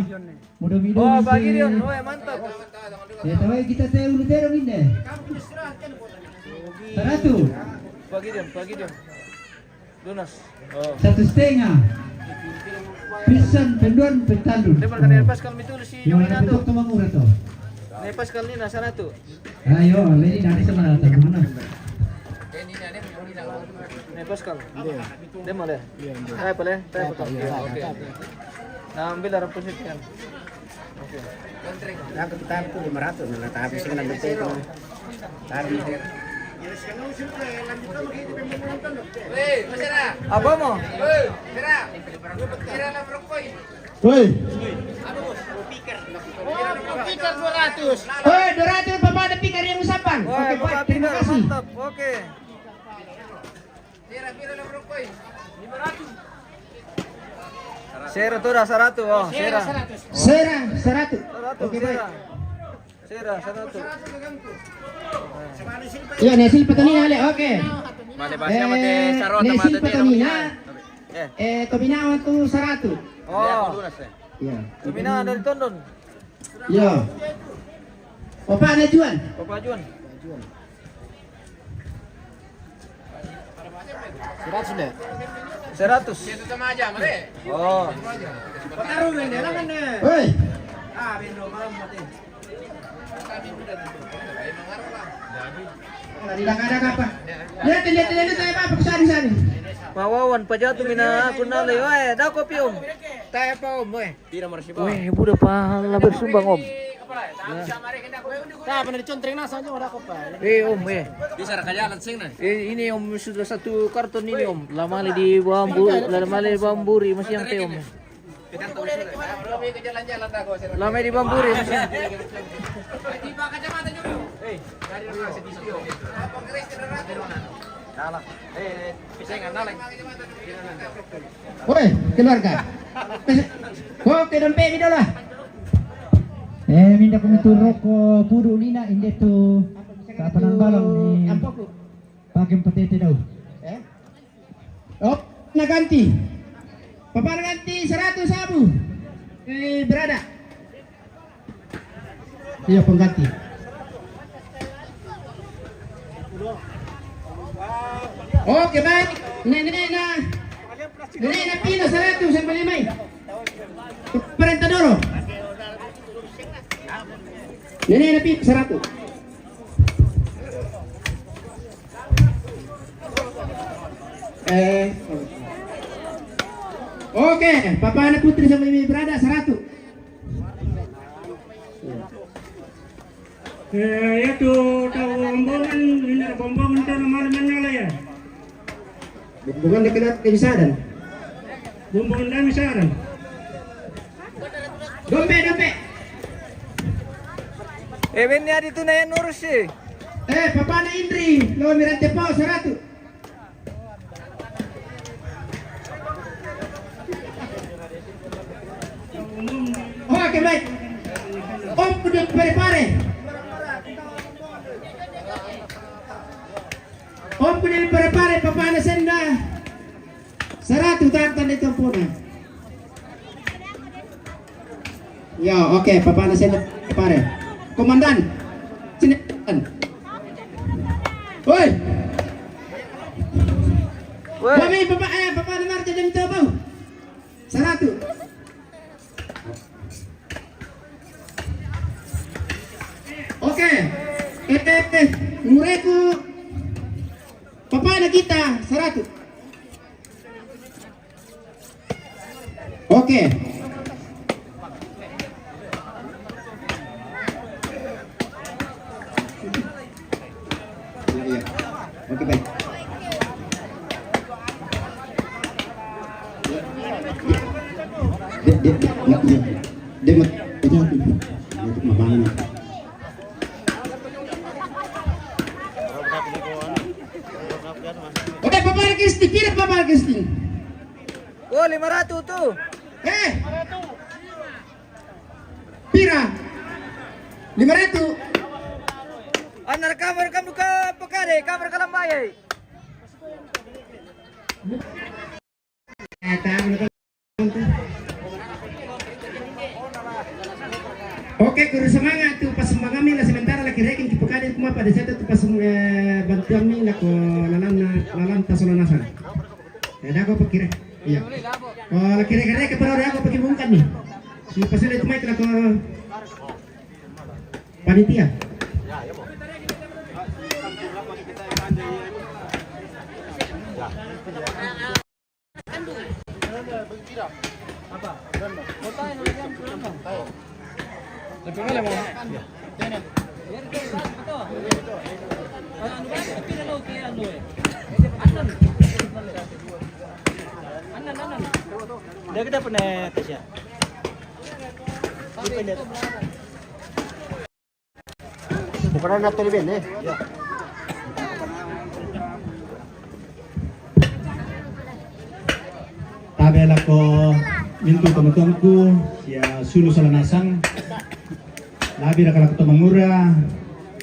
A: mudo-mido.
B: Oh, bagi dia. Oh, mantap.
A: Ya, tawai kita teh ulo dero ini. 100.
B: Bagi dia. Lunas. Oh.
A: 1,5. Pisan penduan pentandun.
B: Dia berkena Pascal mitulis si
A: Yung
B: Yunina to.
A: betok tumangura to.
B: Ni Pascal ni nasa na to.
A: Ayo, lady nani sa mana ta mana.
B: Ni Pascal. Dia male. Ay pala. Tayo pa. Okay. Naambil arang posisyon. Okay.
G: Ang kapital ko 500 na natapos sila ng dito. Tarmi.
B: Apa mo?
A: Woi.
C: Pikir 200. Hoi, 200 Papa ada pikir yang usapan.
B: Oh,
C: Oke, baik, terima kasih.
B: mantap. Oke. Sera tuh dah 100. Oh, Sera.
C: Sera 100.
B: 100.
C: Oke, baik.
B: Sera 100.
C: Iya, Nesil Petanina ale. Oke.
B: Mane
C: Nesil Petanina. Tominawan tu 100.
B: Oh.
C: Iya.
B: Tumina dari Tondon.
C: Iya. Opa ada juan.
B: Papa Juan.
G: 100 na.
B: 100. Oh.
C: Hoi. Tidak ada apa. Lihat saya apa kesana.
B: Pawawan pa jatuh mina aku nale. Weh, dah kopi om. Tayo pa om, weh.
F: Pira marsiba.
B: Weh, ibu udah pahala bersumbang om.
F: Ta pernah dicontring nasa aja ora ko pa.
B: Om, weh.
F: Bisa rakayalan sing na.
B: Ini om sudah satu karton ini om. Lamali di Bamburi masih yang teh om. Lamai di Bamburi masih.
C: Woi, keluarga. Oke, dompet ini lah.
A: Minda kami turok ko puro lina inde to sa panangbalang ni Pakem Patete daw.
C: Oh, naganti. Papa naganti 100 sabu. Berada. Iya, pengganti. Oke, baik. Nenek na pino 100 yang paling main. Perintah dulu. Nenek na pino 100. Oke, Papa anak putri sama Mimi berada 100.
H: Itu tahu bombongan, ini bombongan itu malam mana ya?
C: Bukan dekat kemisaran.
H: Bombongan dari misaran.
C: Dompet.
B: Ini ada itu naya nurus sih.
C: Papa anak Indri, lo mirante po 100. Oke, baik. Om udah prepare. Om udah prepare Papa anak senda 100 tartan itu puna. Ya, oke, Papa nasi pare. Komandan, sini. Woi,
B: Woi.
C: kami Papa dengar jadi coba. Satu. Oke, mureku. Papa ada kita, 100. Oke. Iya. Oke, baik. Dia Oke, Papa Kristin, kira Papa Kristin.
B: Oh, 500 tuh.
C: Pira. 500.
B: Anar kamar kamu ke pekade, kamar kalambayay.
C: Oke, guru semangat tuh pas kami lah sementara lagi reking kipekade kuma pada saat itu pas bantuan mi nak lalam tasolanasan. Ada aku pikir. Iya. Oh, lagi rek pero aku pikir bungkan nih. Si pas itu mai ke panitia.
D: Dia kita pernah Tasya. Bukan anak terlebih eh. Ya.
A: Tabel ako mintu teman-temanku ya sulu salanasang labi ra kala mangura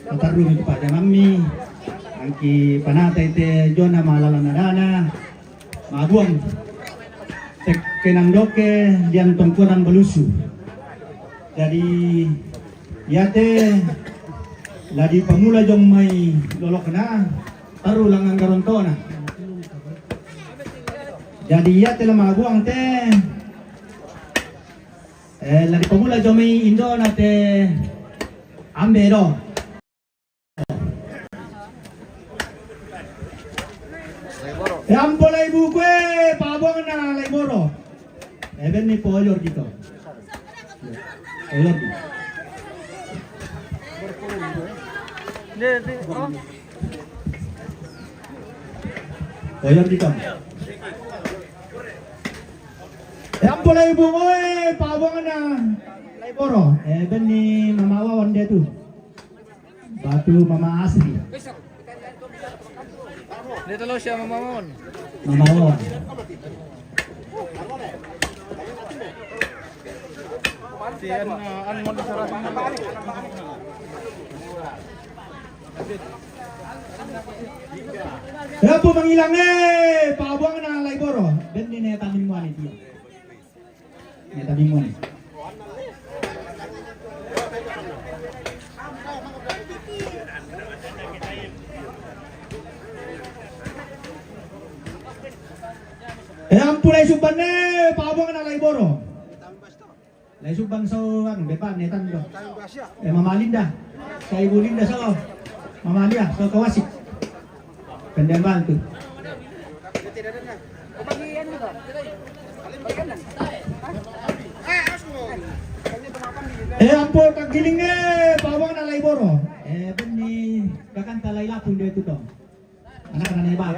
A: tatarung itu pada mami angki panata ite jona malala nadana maguang tek kenang doke dian tongkuran belusu jadi yate ladi pamula jong may lolok na taru lang ang garontona jadi yate la maguang te ladi pamula jong may indo na te ambero Ampo lay buke, pabong na lay boro. Even ni poyor dito. Poyor dito.
B: Oh.
A: Poyor dito. Ampo lay buke, pabong na lay boro. Even ni mamawa wande tu. Batu mama asli.
B: Dito lo siya mamamon.
A: Mamawa. Kaya po mangilang pabuang na laiboro. Ben ni neta mingwan dia. Neta mingwan. Ampun ay suban pabuang na laiboro. Lai subang so ano depan netan do. Mamalinda. Sa Ibu Linda so. Mamalia so kawasik. Pendembal tu. Ampun kagiling pabuang na laiboro. Ben ni kakanta laila pun dia tu to. Anak-anak ni ba?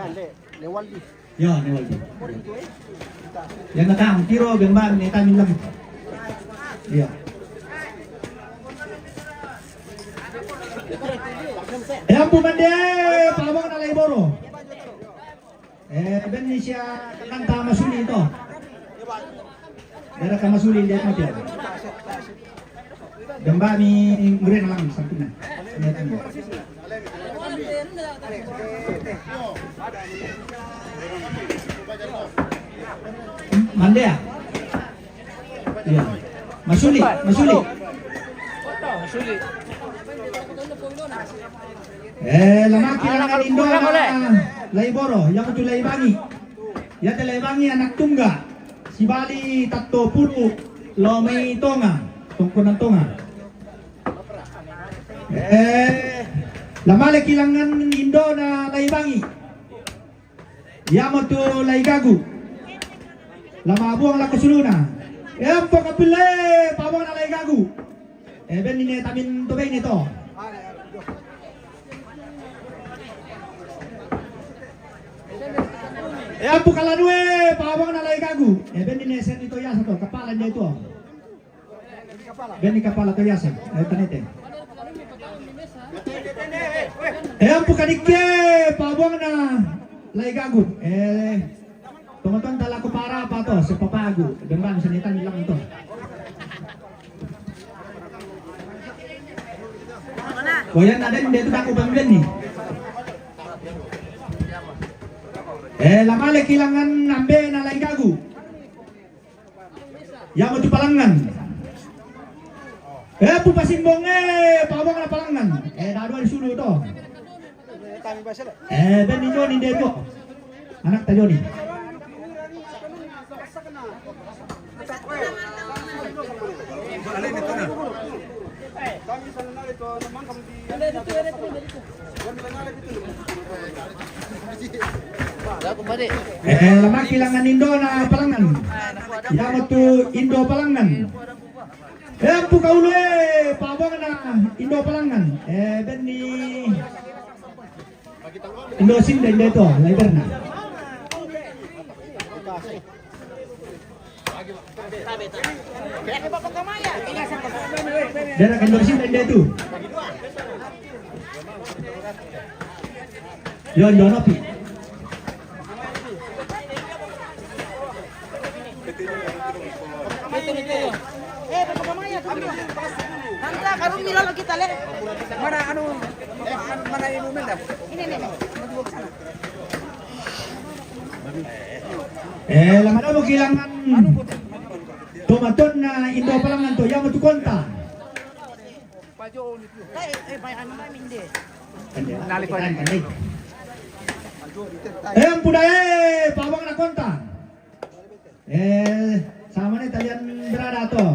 D: Lewal di.
A: Ya, newal di. Yang datang kiro bemban netan lang. Iya. Ampun mande pabuang na laiboro. Ben ni siya kanta masuli ito. Darah kamasuli lihat mati. Gemba ni ngure na lang sampina. Mande ya? Iya. Masuli.
F: Masuli.
A: Lamaki lang Indo na Laiboro, yang itu Laibangi. Ya Laibangi anak tungga. Si Bali tatto pulu lomay tonga, tungkunan tonga. Lamale kilangan Indo na Laibangi. Yamo tu Laigagu. Lamabuang la kusuluna. Empo kapile pabong na Laigagu. Ben ini tamin tubay nito. Empo kalanue pabong na Laigagu. Ben ini sen ito yasa to, kapalan niya ito. Ben ni kapala to yasa. Ay tanete. Empo kadike pabong na Laigagu. Teman-teman dala ko para apa to sa papago. Dembang sanitan nilang ito. O yan na din dito ako pamilyan ni. Lamale kilangan nambe na Laigagu. Yamo tu palangan. Pupasimbong pabong na palangan. Dadua disulo to. Ben ni Joni dito. Anak ta Joni. Lama kilangan Indo na palangan. Yamo tu Indo palangan. Buka ulu pabong na Indo palangan. Ben ni Indo sim dan dito, Laiberna. Daerah Indo sim dan dito. Yon Yonopi.
E: Nanti karung milo lagi kita lihat.
G: Mana anu mana ini mendap.
E: Ini.
A: Lamada mo kilangan tumaton na Indo palangan to, yamo tu konta.
E: Bayan naman hindi.
A: Nalipan. Ang puday pabong na konta. Sama ni talian berada to.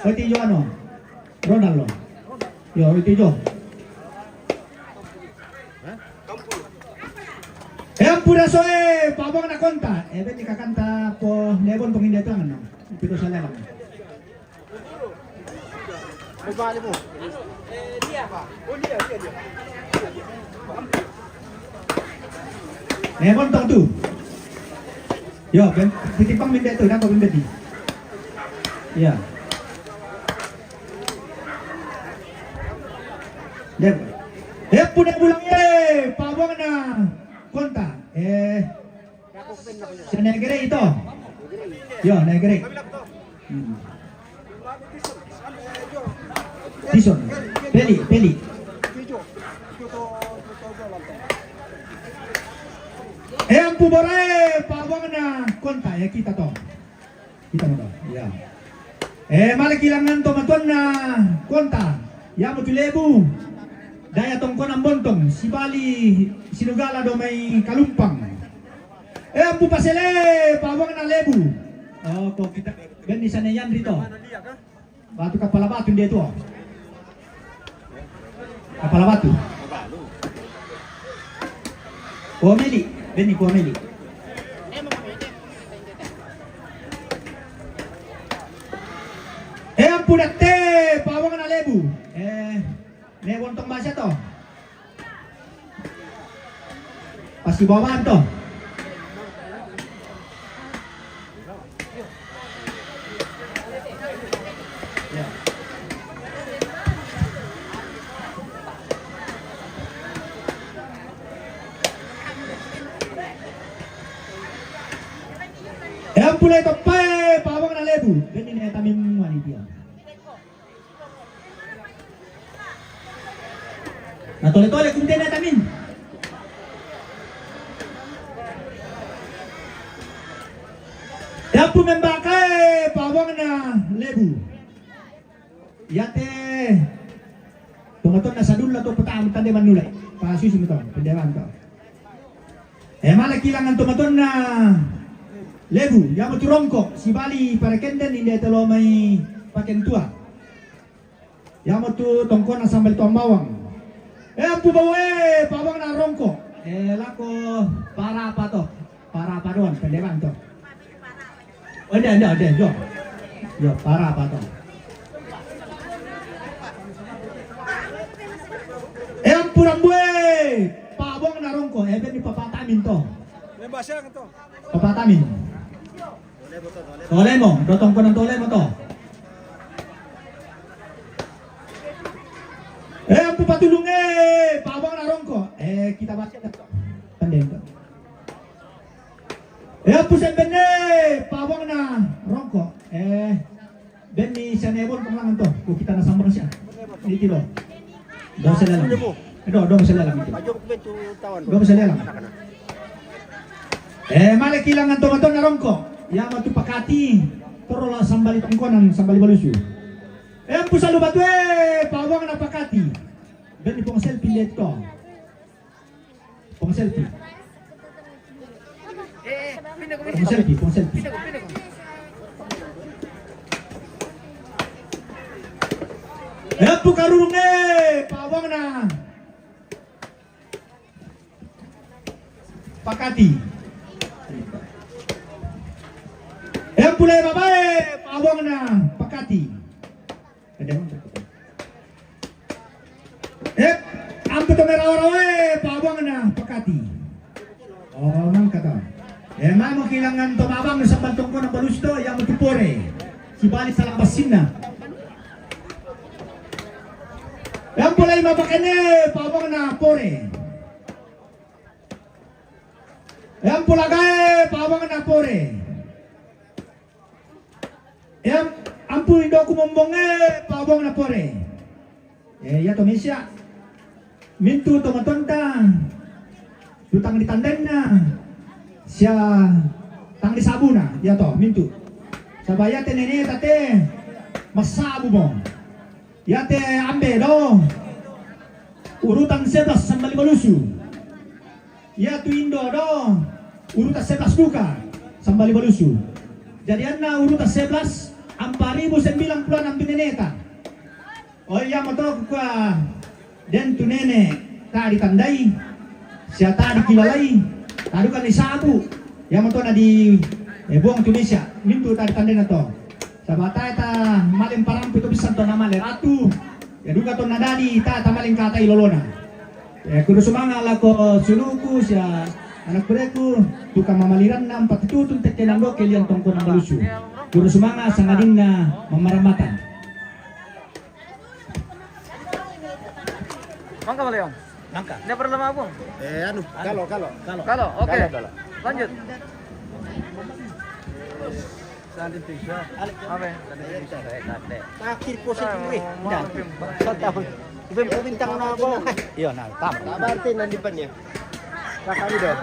A: Oti jo ano? Ronaldo. Yo, iti jo. Ang pura so pabong na konta. Ben ikakanta po nebon pong hindi ito ano. Pito sa lelang.
G: Bali mo.
A: Nebon tong tu. Yo, ben titipang minda ito, nako minda di. Ya. Deb. Punya bulang pabong na konta. Sa negre ito. Yo, negre. Tison. Peli. Ang pubore pabong na konta. Kita to. Kita mo to. Ya. Malakilangan tomaton na konta. Ya mo tulebu. Daya tongkon ang bontong. Si Bali sinugala do may kalumpang. Ang pupasele pabong na lebu. Kung kita gani sana yan dito. Batu kapala batu dito. Kapala batu. Pomeli, beni pomeli. Ang pudate pabong na lebu. May wontong ba siya to? Pasibawaan to. Yang pula ito pa pabong na lebu. Ganyan na tamin mo dia. Natole-tole kunti na tamin. Yang pumembakay pabong na lebu.
C: Yate tumaton na sa dulo to putaam tande manulay. Pasusi mo to, pendewan to. Malah kilangan tumaton na lebu, yamo turongko, si Bali para kenden hindi talo may pakentua. Yamo tu tongko na sambal to bawang. Pubawe, pawang na rongko. Lako para apa to? Para apa doon, pendewan to. Ada, yo, para apa to? Purambuwe, pawang na rongko, ben ipapatamin to. Papatamin. Tole mo, dotong ko ng tole mo to. Ang pupatulong pawang na rongko. Kita baca na to. Tandem to. Ang pusen pawang na rongko. Ben ni Sanebon kung to. Kung kita nasambang siya. Dito lo. Doon sa lalang. Doon sa lalang. Doon sa lalang. Malah kilangan tomaton na rongko. Yang matu pakati. Toro la sambali tongkonan, sambali balusu. Ang pusalo batwe, pawang na pakati. Ben ipong selfie lihat to. Pong selfie. Pong selfie. Pukarurung pawang na pakati. Pulai babae, pawang na pakati. Ada mo? Ang puto meraw-rawe, pawang na pakati. Oh, mang kata. Mamo kilangan tumabang sa bantong ko ng balusto, yang matupore. Si Bali sa labasin na. Yang pulay mabakane, pawang na pore. Yang pulagay, pawang na pore. Yang ampun do kumombonge, pawang na pore. Ya to misya. Mintu tomatonta. Tutang ditanden na. Siya tang disabuna, ya to mintu. Sabaya tenene tate masabu mo. Yate ambe do urutan 11 sambal balusu. Ya tu indo do urutan 11 buka sambal balusu. Jadi anna urutan 11 4,096 pineneta. Oh iya moto kwa den tu nene tadi tandai sia tadi kilalai tadi kan isabu ya moto na di buang Tunisia mintu tadi tandai na to. Sabata ta malin parang pito bisan to na male ratu. Ya duga to nadadi ta malin kata ilolona. Ya kudu sumanga lako suluku sia anak bereku tukang mamaliran na patutun tekenang do kelian tongko na balusu. Kudu sumanga sangadin na mamaramatan.
B: Mangka Maliong.
C: Mangka.
B: Ini pertama Bung. Kalau. Oke. Lanjut. Apa?
G: Akhir positif nih. Ibem bintang na ako. Iyo na, tama.
D: Abarte nanti pan ya. Kakari daw.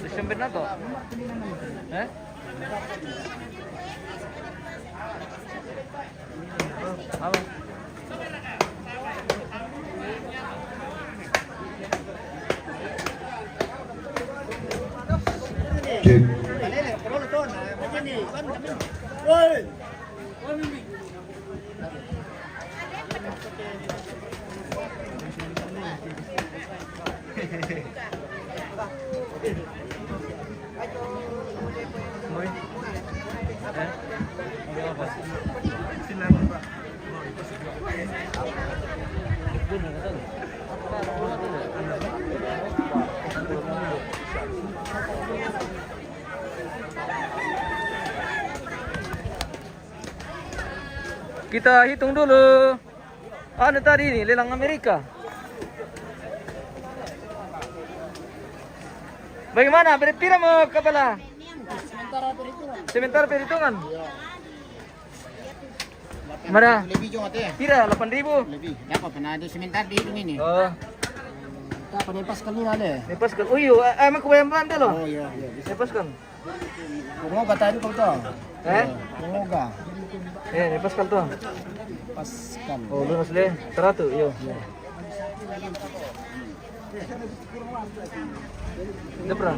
B: Desember na to. Apa? Kita hitung dulu. Ano tadi ini lelang Amerika. Bagaimana? Berapa mau kepala? Sementara perhitungan. Mana?
G: Lebih juga tuh ya.
B: Pira 8.000.
G: Lebih. Dapat pernah ada sebentar dihitung ini.
B: Oh.
F: Panipas kanina deh.
B: Lepaskan. Oh iya, emang kebayang deh loh.
F: Oh iya.
B: Lepaskan.
F: Kumoga tayo pang to.
B: Eh?
F: Kumoga.
B: Lepaskan tuh.
F: Paskan.
B: Oh, lunas deh. 100, yo. Udah pernah?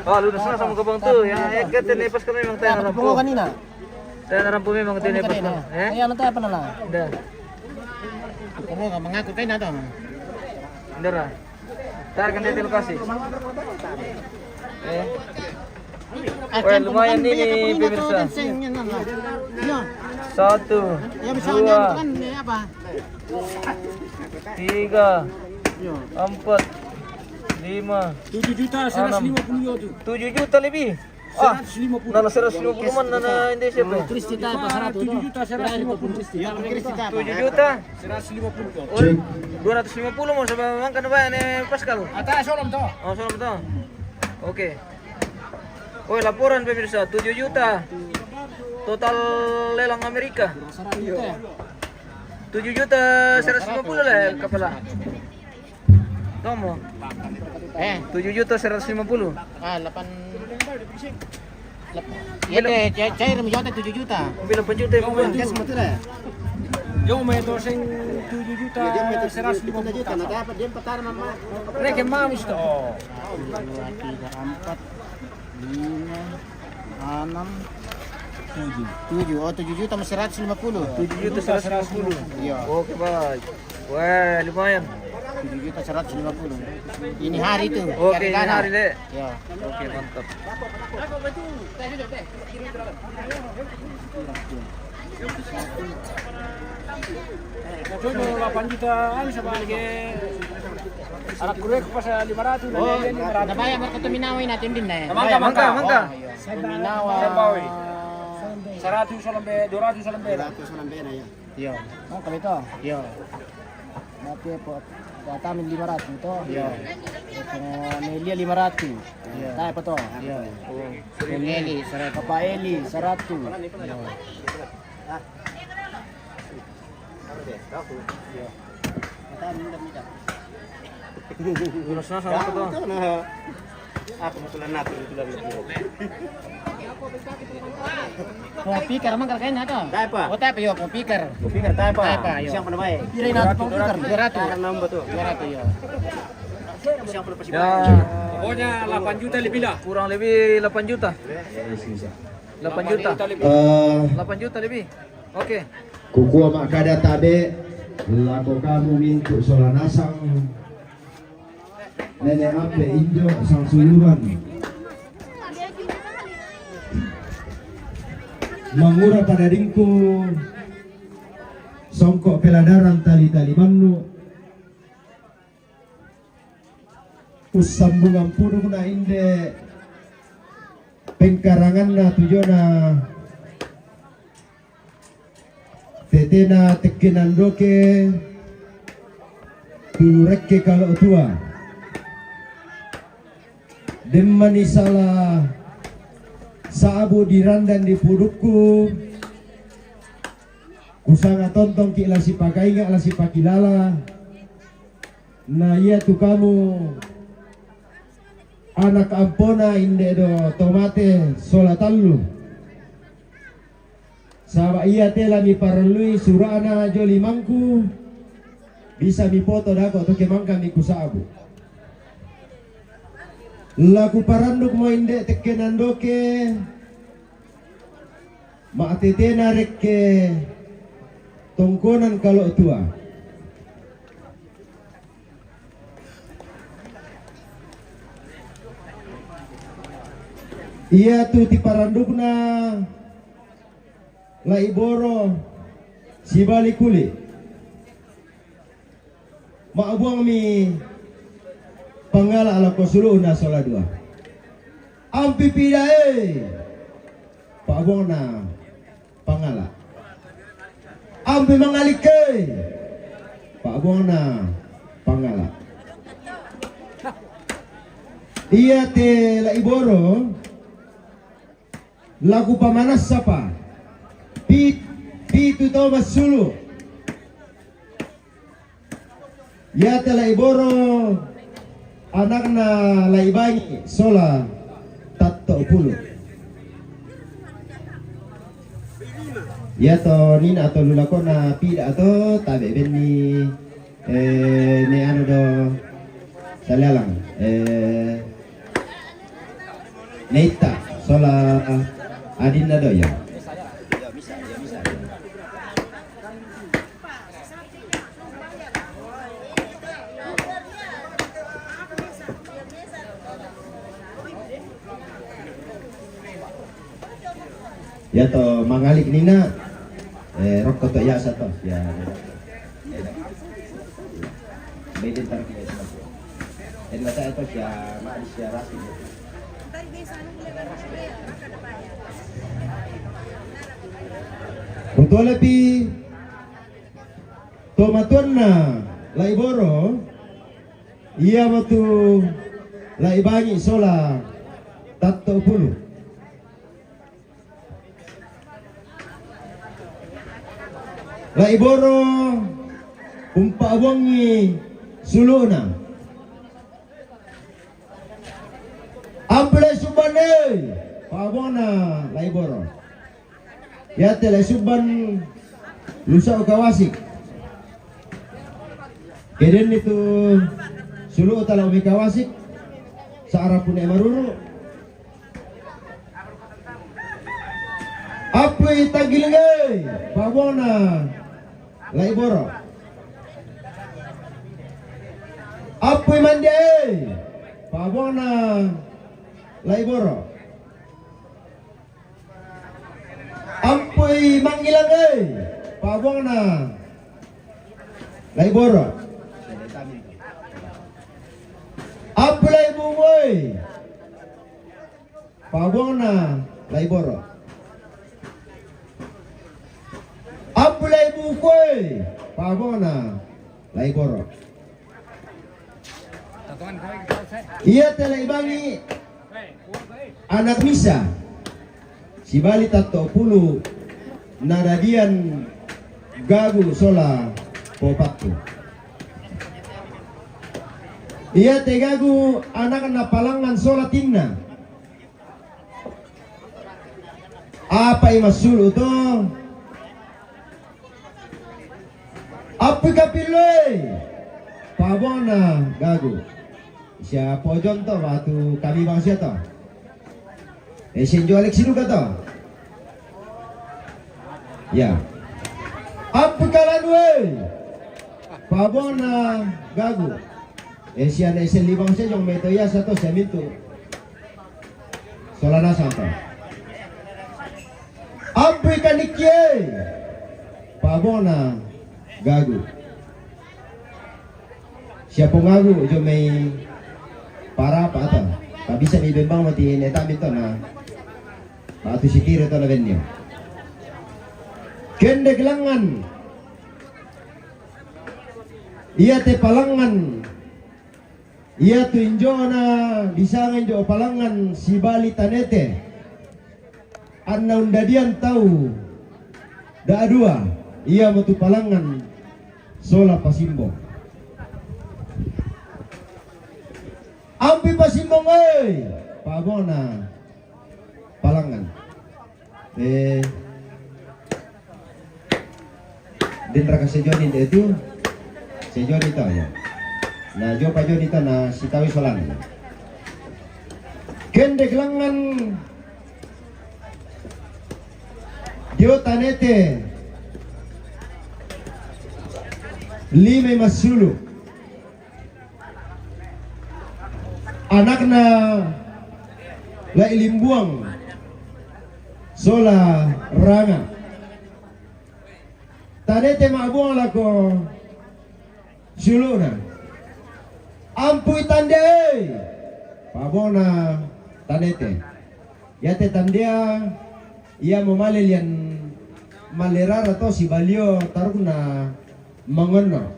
B: Oh, lunas na sama kabang tuh. Ya, lepaskan memang tayo narampo.
F: Kumoga kanina.
B: Tayo narampo memang tayo lepaskan. Eh?
F: Ay, ano tayo pa na lang?
B: Udah.
F: Kumoga, mengaku kayo na to.
B: Udah lah. Ntar kan dia lokasi. Wah, lumayan nih pemirsa. 1, 2, 3, 4, 5,
F: 7 juta, 150 yun.
B: 7 juta lebih. Ah,
F: 150.
B: 150 man na hindi siya pre.
F: Kristi tayo pa 100. 7 juta, 150. Kristi. Yan, Kristi tayo.
B: 7 juta.
F: 150
B: Oh, 250 mo sa bawang ka na ba ni Pascal?
F: Ata, solom to.
B: Oh, salam to. Oke. Oh, laporan pemirsa 7 juta. Total lelang Amerika. 7 juta 150 lah kepala. Kamu? 7 juta 150.
F: Ah, 8. Yan eh, cair mo yata 7 juta.
B: Bilang penjuta mo ba?
C: Gas mo tira.
F: Yung may dosing 7 juta, 150 juta.
C: Dapat dia patar mama.
F: Reke mamis to.
G: 4, 5, 6, 7. Oh, 7 juta mas 150.
B: 7 juta 150.
G: Iya.
B: Oke, baik. Wah, lumayan.
G: 7 juta 150. Ini hari itu.
B: Oke, ini hari deh.
G: Ya.
B: Oke, mantap.
F: Coba 8 juta ano sa bagay. Anak kurek pa sa 500 na
G: Oh,
F: yan, 500.
G: nabaya mo ito minaway natin din na eh.
B: Mangga.
G: Minawa.
F: Sabawi. 100 sa lambe, 200 sa lambe.
C: Ratus na bena ya.
G: Iya.
F: Oh, kami to.
G: Iya.
F: Mati po. Tamin 500 ito.
G: Iya.
F: Nelia 500.
G: Iya.
F: Tayo pa to.
G: Iya. Eli, sarat.
F: Papa Eli 100.
B: Lunas na sama ko to.
C: Aku musulan natin ito lang.
G: Kung pikir man kalkain na to.
C: Tayo pa.
G: O tayo pa yo, kung pikir.
C: Pikir tayo pa.
G: Tayo pa, yo.
C: Siyang panabay.
F: Piray natin pang pikar.
G: 200.
C: Namba to.
G: 200 yo.
C: Siyang panabay.
B: Ya,
F: Pokoknya 8 juta lebih lah.
B: kurang lebih 8 juta. 8 juta. 8 juta lebih. Oke.
I: Kukua makada tabe lako kamu mintu solanasang nenek ampe injo sang suluran mangura pada ringku songkok peladaran tali-tali mannu usambungan pudung na inde pengkarangan na tujona tetena tekenan doke turekke kalau tua demmani salah saabu dirandan di pudukku kusanga tontong ki lasi pakai nggak lasi pakilala nah iya tu kamu anak ampona inde do tomate solatallu sawa iya tela mi parlui surana joli mangku bisa mi foto dako to kemangka mi kusabu laku paranduk mo inde tekenan doke ma tetena rekke tongkonan kalau tua iya tu ti parandukna la iboro si bali kuli maabuang mi pangala ala kosulu na sola dua ampi pida paabuang na pangala ampi mangalike paabuang na pangala iya te la iboro lagu pamanas sapa Pitu Thomas Sulu Ya telah iboro anakna laibangi sola tatto pulu. Ya to nina atau lulakona pida atau tabe beni ne anu do salalang neita sola adinna do ya. Ya to mangalik nina rokok to ya satu ya. Beden tar kita. Dan mata itu ya manis ya rasi. Untuk lebih tomatuan na laiboro iya waktu laibangi sola tatto pulu. Laiboro umpawangi suluna amble subane pawona laiboro ya tele suban lusa kawasik keden itu sulu tala umi kawasik saara pun emaruru apa tagilingai pawona laiboro apa mandi pawona laiboro apa manggilang pawona laiboro apa laibungoi pawona laiboro apa laibukoi pawona laiboro. Ia telah ibangi anak misa si bali tatto pulu naradian gagu sola popatu. Ia tegagu anak palangan sola timna. Apa imasul to? Apa kapiloi? Pawona gagu. Siya pojon to batu kami bangsa to. Senjo Alex sinu to. Ya. Apa kalan we? Pawona gagu. Siya na libang siya yung meto ya sa to seminto. Solana santo. Apa kanikye? Pawona gagu. Siya pengagu jo may para apa ata tak bisa ni bembang mati neta minta na patu sikir to na venyo kende gelangan ia te palangan ia tu injo na bisa ngenjo palangan si bali tanete anna undadian tahu da dua ia matu palangan sola pasimbo. Ampi pasimbong pawona palangan din raka sejoni itu sejoni to ya na jo pa joni to na sitawi solan kende gelangan jo tanete lime masulu anakna la ilimbuang sola ranga tanete mabuang lako suluna ampui tande pabona tanete yate tandea ia memalil yang malerar atau si balio taruna mangono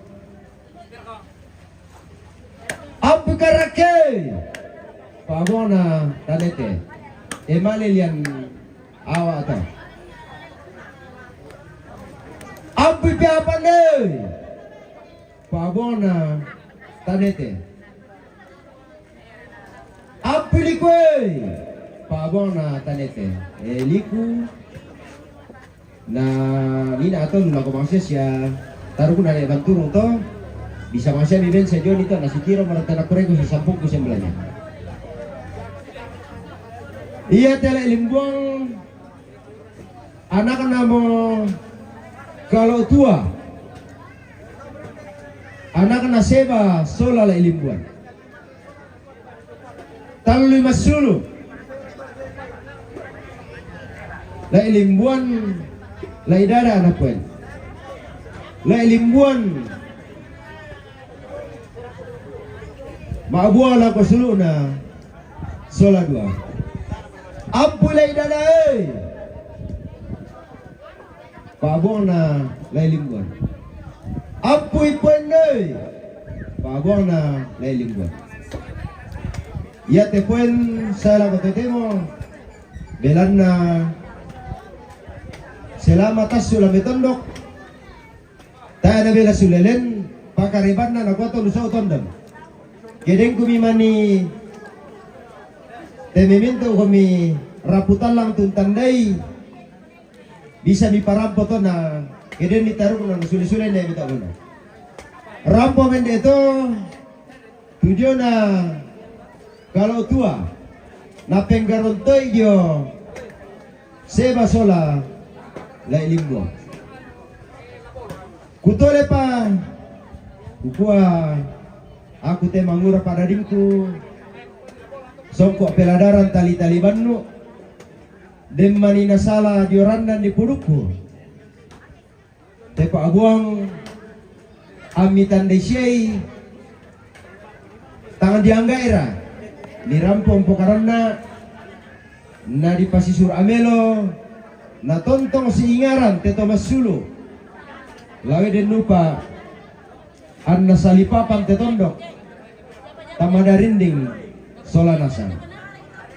I: abu karake pabona tanete emalilian awa atau abu piapane pabona tanete. Apilikwe paabong na tanete. Liku na nina ato nung nakumangsa siya taruh ko na banturong to bisa masya biben sa John ito nasikiro maratana kurego sa 10 semblanya. Iya tela ilimbuang anak na mo kalau tua anak na seba sola la ilimbuan talu 5 sulu la ilimbuan la idara anak puen la ilimbuan maabuah la ko sulu na sola 2 Ampun lai dadai. Pabong na lailingguan. Ampun pandai. Pabong na lailingguan. Ya te puen sala ko tetemo. Belan na selama tas sulam tondok. Ta na bela sulelen pakariban na nagwato lusaw tondam. Kedeng kumimani temimento kami raputan lang tuntandai bisa mi parampo to na keden ditaruh na suli-suli na bitaw na rampo mende to tujuan na kalau tua na penggarontoy yo seba sola la ilimbo kutole pa ukua aku te mangura pada dingku songkok peladaran tali-tali bannu demmani nasala diorandan di puduku tepa abuang amitan desyai tangan dianggaira nirampong pokaranna na di pasisur amelo na tontong siingaran teto masulu lawe den nupa an nasalipapan tetondok tamadarinding Solanasa.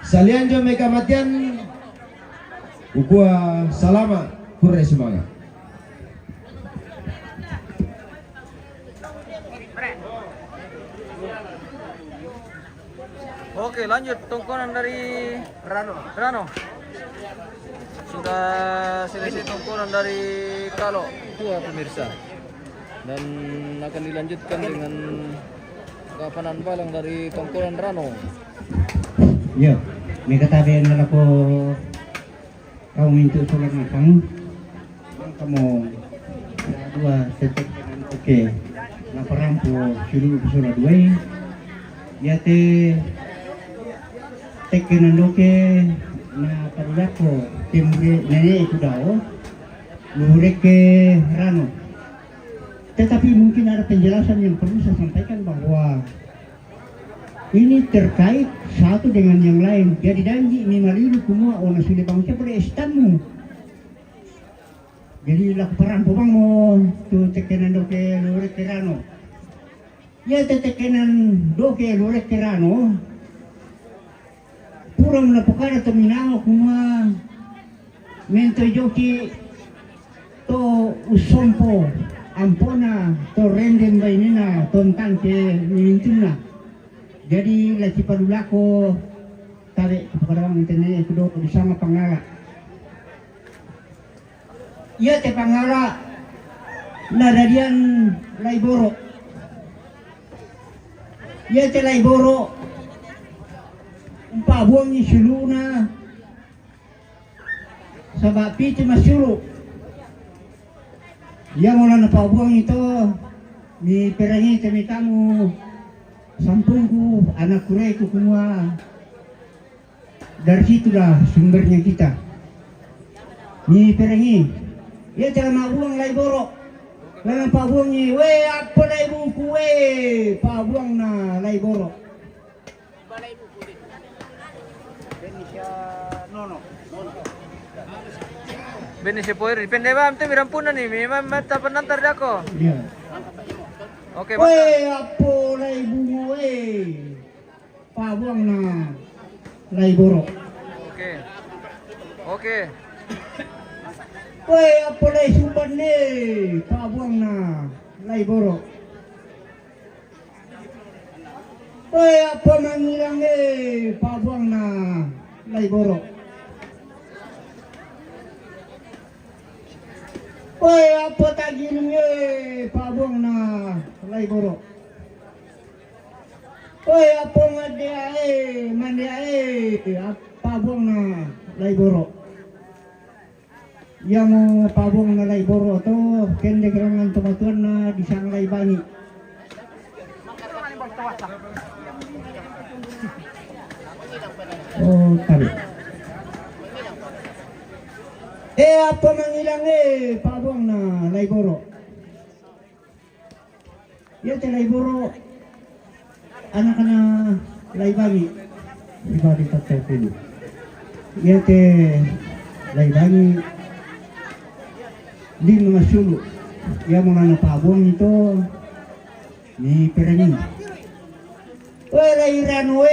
I: Salian jo mereka matian ukua salama purre semangat.
B: Oke, lanjut tongkonan dari Rano. Sudah selesai tongkonan dari Kalo tua pemirsa. Dan akan dilanjutkan dengan kapanan balang dari tongkonan Rano.
G: Yo, may katabi na ako kau mintu sulat matang. Kamu dua setek oke. Na parampo sulu sulat dua. Ya te tekenan oke na parulako timbre nene itu dao. Lurek ke Rano. Tetapi mungkin ada penjelasan yang perlu saya sampaikan bahwa ini terkait satu dengan yang lain. Jadi janji ini marilu kumua ona sudah bangsa pada istanmu. Jadi laku perampo bango tu tekenan doke lurek kerano. Ya tekenan doke lurek kerano. Purang na pokada to minango kumua mento joki to usompo ampona to renden bainina tontan ke minintuna. Jadi lagi padulako tarik kepada orang internet itu bersama pangara. Ia te pangara nadadian laiboro. Ia te laiboro umpa buang ni suluna sabab piti masuru. Ia mula na pabuang itu ni perangi kami kamu sampungku, anak kureku semua. Dari situlah sumbernya kita. Ni perangi. Ya jangan uang lai borok. Lalu pak buangnya, we apa lai buku we, pak buang na lai borok.
B: Benisya poer, depende ba? Amte mirampunan ni, mata penantar dako.
G: Iya.
B: Oke,
G: we apa lai buku we, pak buang na lai borok.
B: Oke.
G: We apa lai sumber ni, pak buang na lai borok. Oi, apa mangilang pabuang na laiboro. Oi, apa tagiling pabuang na laiboro. Oi, apa ngadia mandia pabuang na laiboro. Yang pabuang na laiboro to kende gerangan tumatuan na disang laibani. Oh, tabi. Apa mangilang pabuang na laiboro. Ya te laiboro anak na laibani. Ibadi tatay pili. Ya te laibani di mga sulu. Ya mga napabuang ito ni Perengin. Wala irano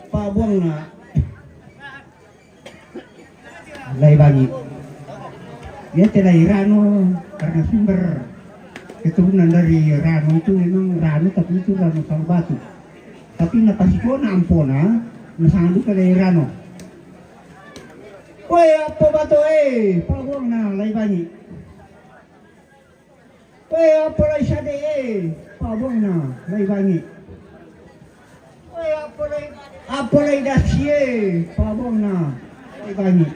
G: pabuang na laibani. Ya telah irano karena sumber keturunan dari rano itu memang rano tapi itu rano sama batu. Tapi napasikona ampona nasandu kala irano. Woi apa batu pabuang na laibani. Woi apa laisade pabuang na laibani. Apa lagi dasie pabuang na laibani.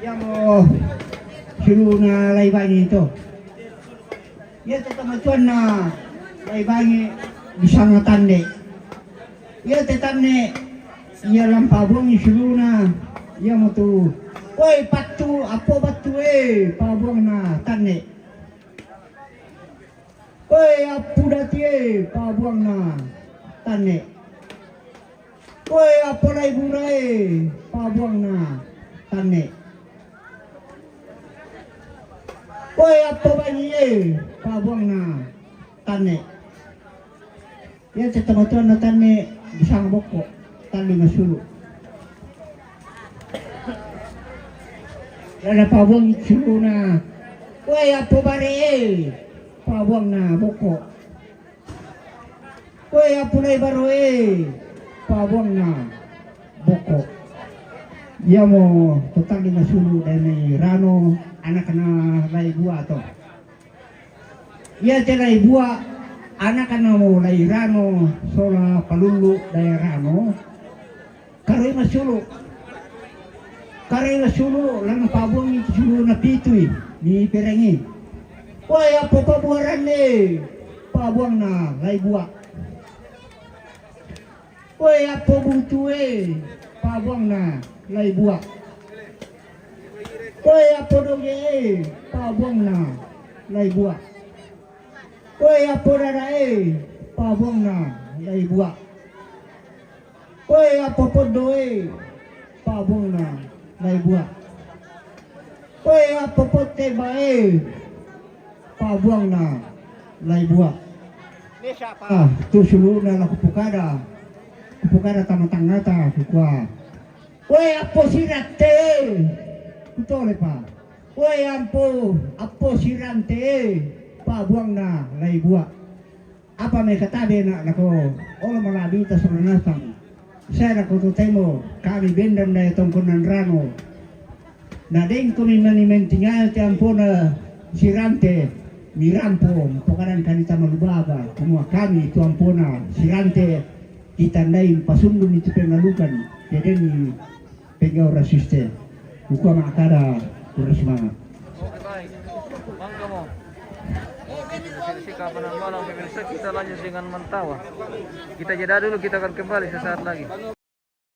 G: Yang sulu na laibani itu. Ya tetamatuan na laibani disanga tande. Ya tetane ya lam pabuang sulu na ya motu. Woi patu apa batu pabuang na tande. Woi apu dati pabuang na tane. Woi apa laibura pabuang na tane. Woi apa banyi pabuang na tane. Ya tetamatuan na tane disang boko tali masulu. Ada pabuang sulu na. Woi apa bare pabuang na boko. Woi apa lai baru pabuang na boko. Ia mo total di masulu dari rano anak na lai buah to. Ia te lai buah anak na mo lai rano sola palulu dari rano. Karoi masulu. Karoi masulu lang pabuang itu sulu na pitui ni Perengi. Woi apa pabuaran pabuang na lai buah. Woi apa butu pabuang na lai buah. Woi apa doge pabuang na lai buah. Woi apa dada pabuang na lai buah. Woi apa podo pabuang na lai buah. Woi apa pote bae pabuang na lai buah. Tu sulu na la kupukada tamatangata kukwa. Woi apa sirate kutole pa. Woi apa sirante pabuang na lai buah. Apa may katabi na nako ola malabita sa nanasang. Saya nako tutemo kami bendam na itong kunan rano. Na din kami manimentingal ti ampona sirante mirampo pokaran kanita malubaba kumua kami tu ampona sirante itandain pasundun itu pengalukan jadi ni pegau resisten buka makara terus semangat.
B: Oke baik, bangga mo. Sikapan ng malam pemirsa kita lanjut dengan Mantawa. Kita jeda dulu, kita akan kembali sesaat lagi.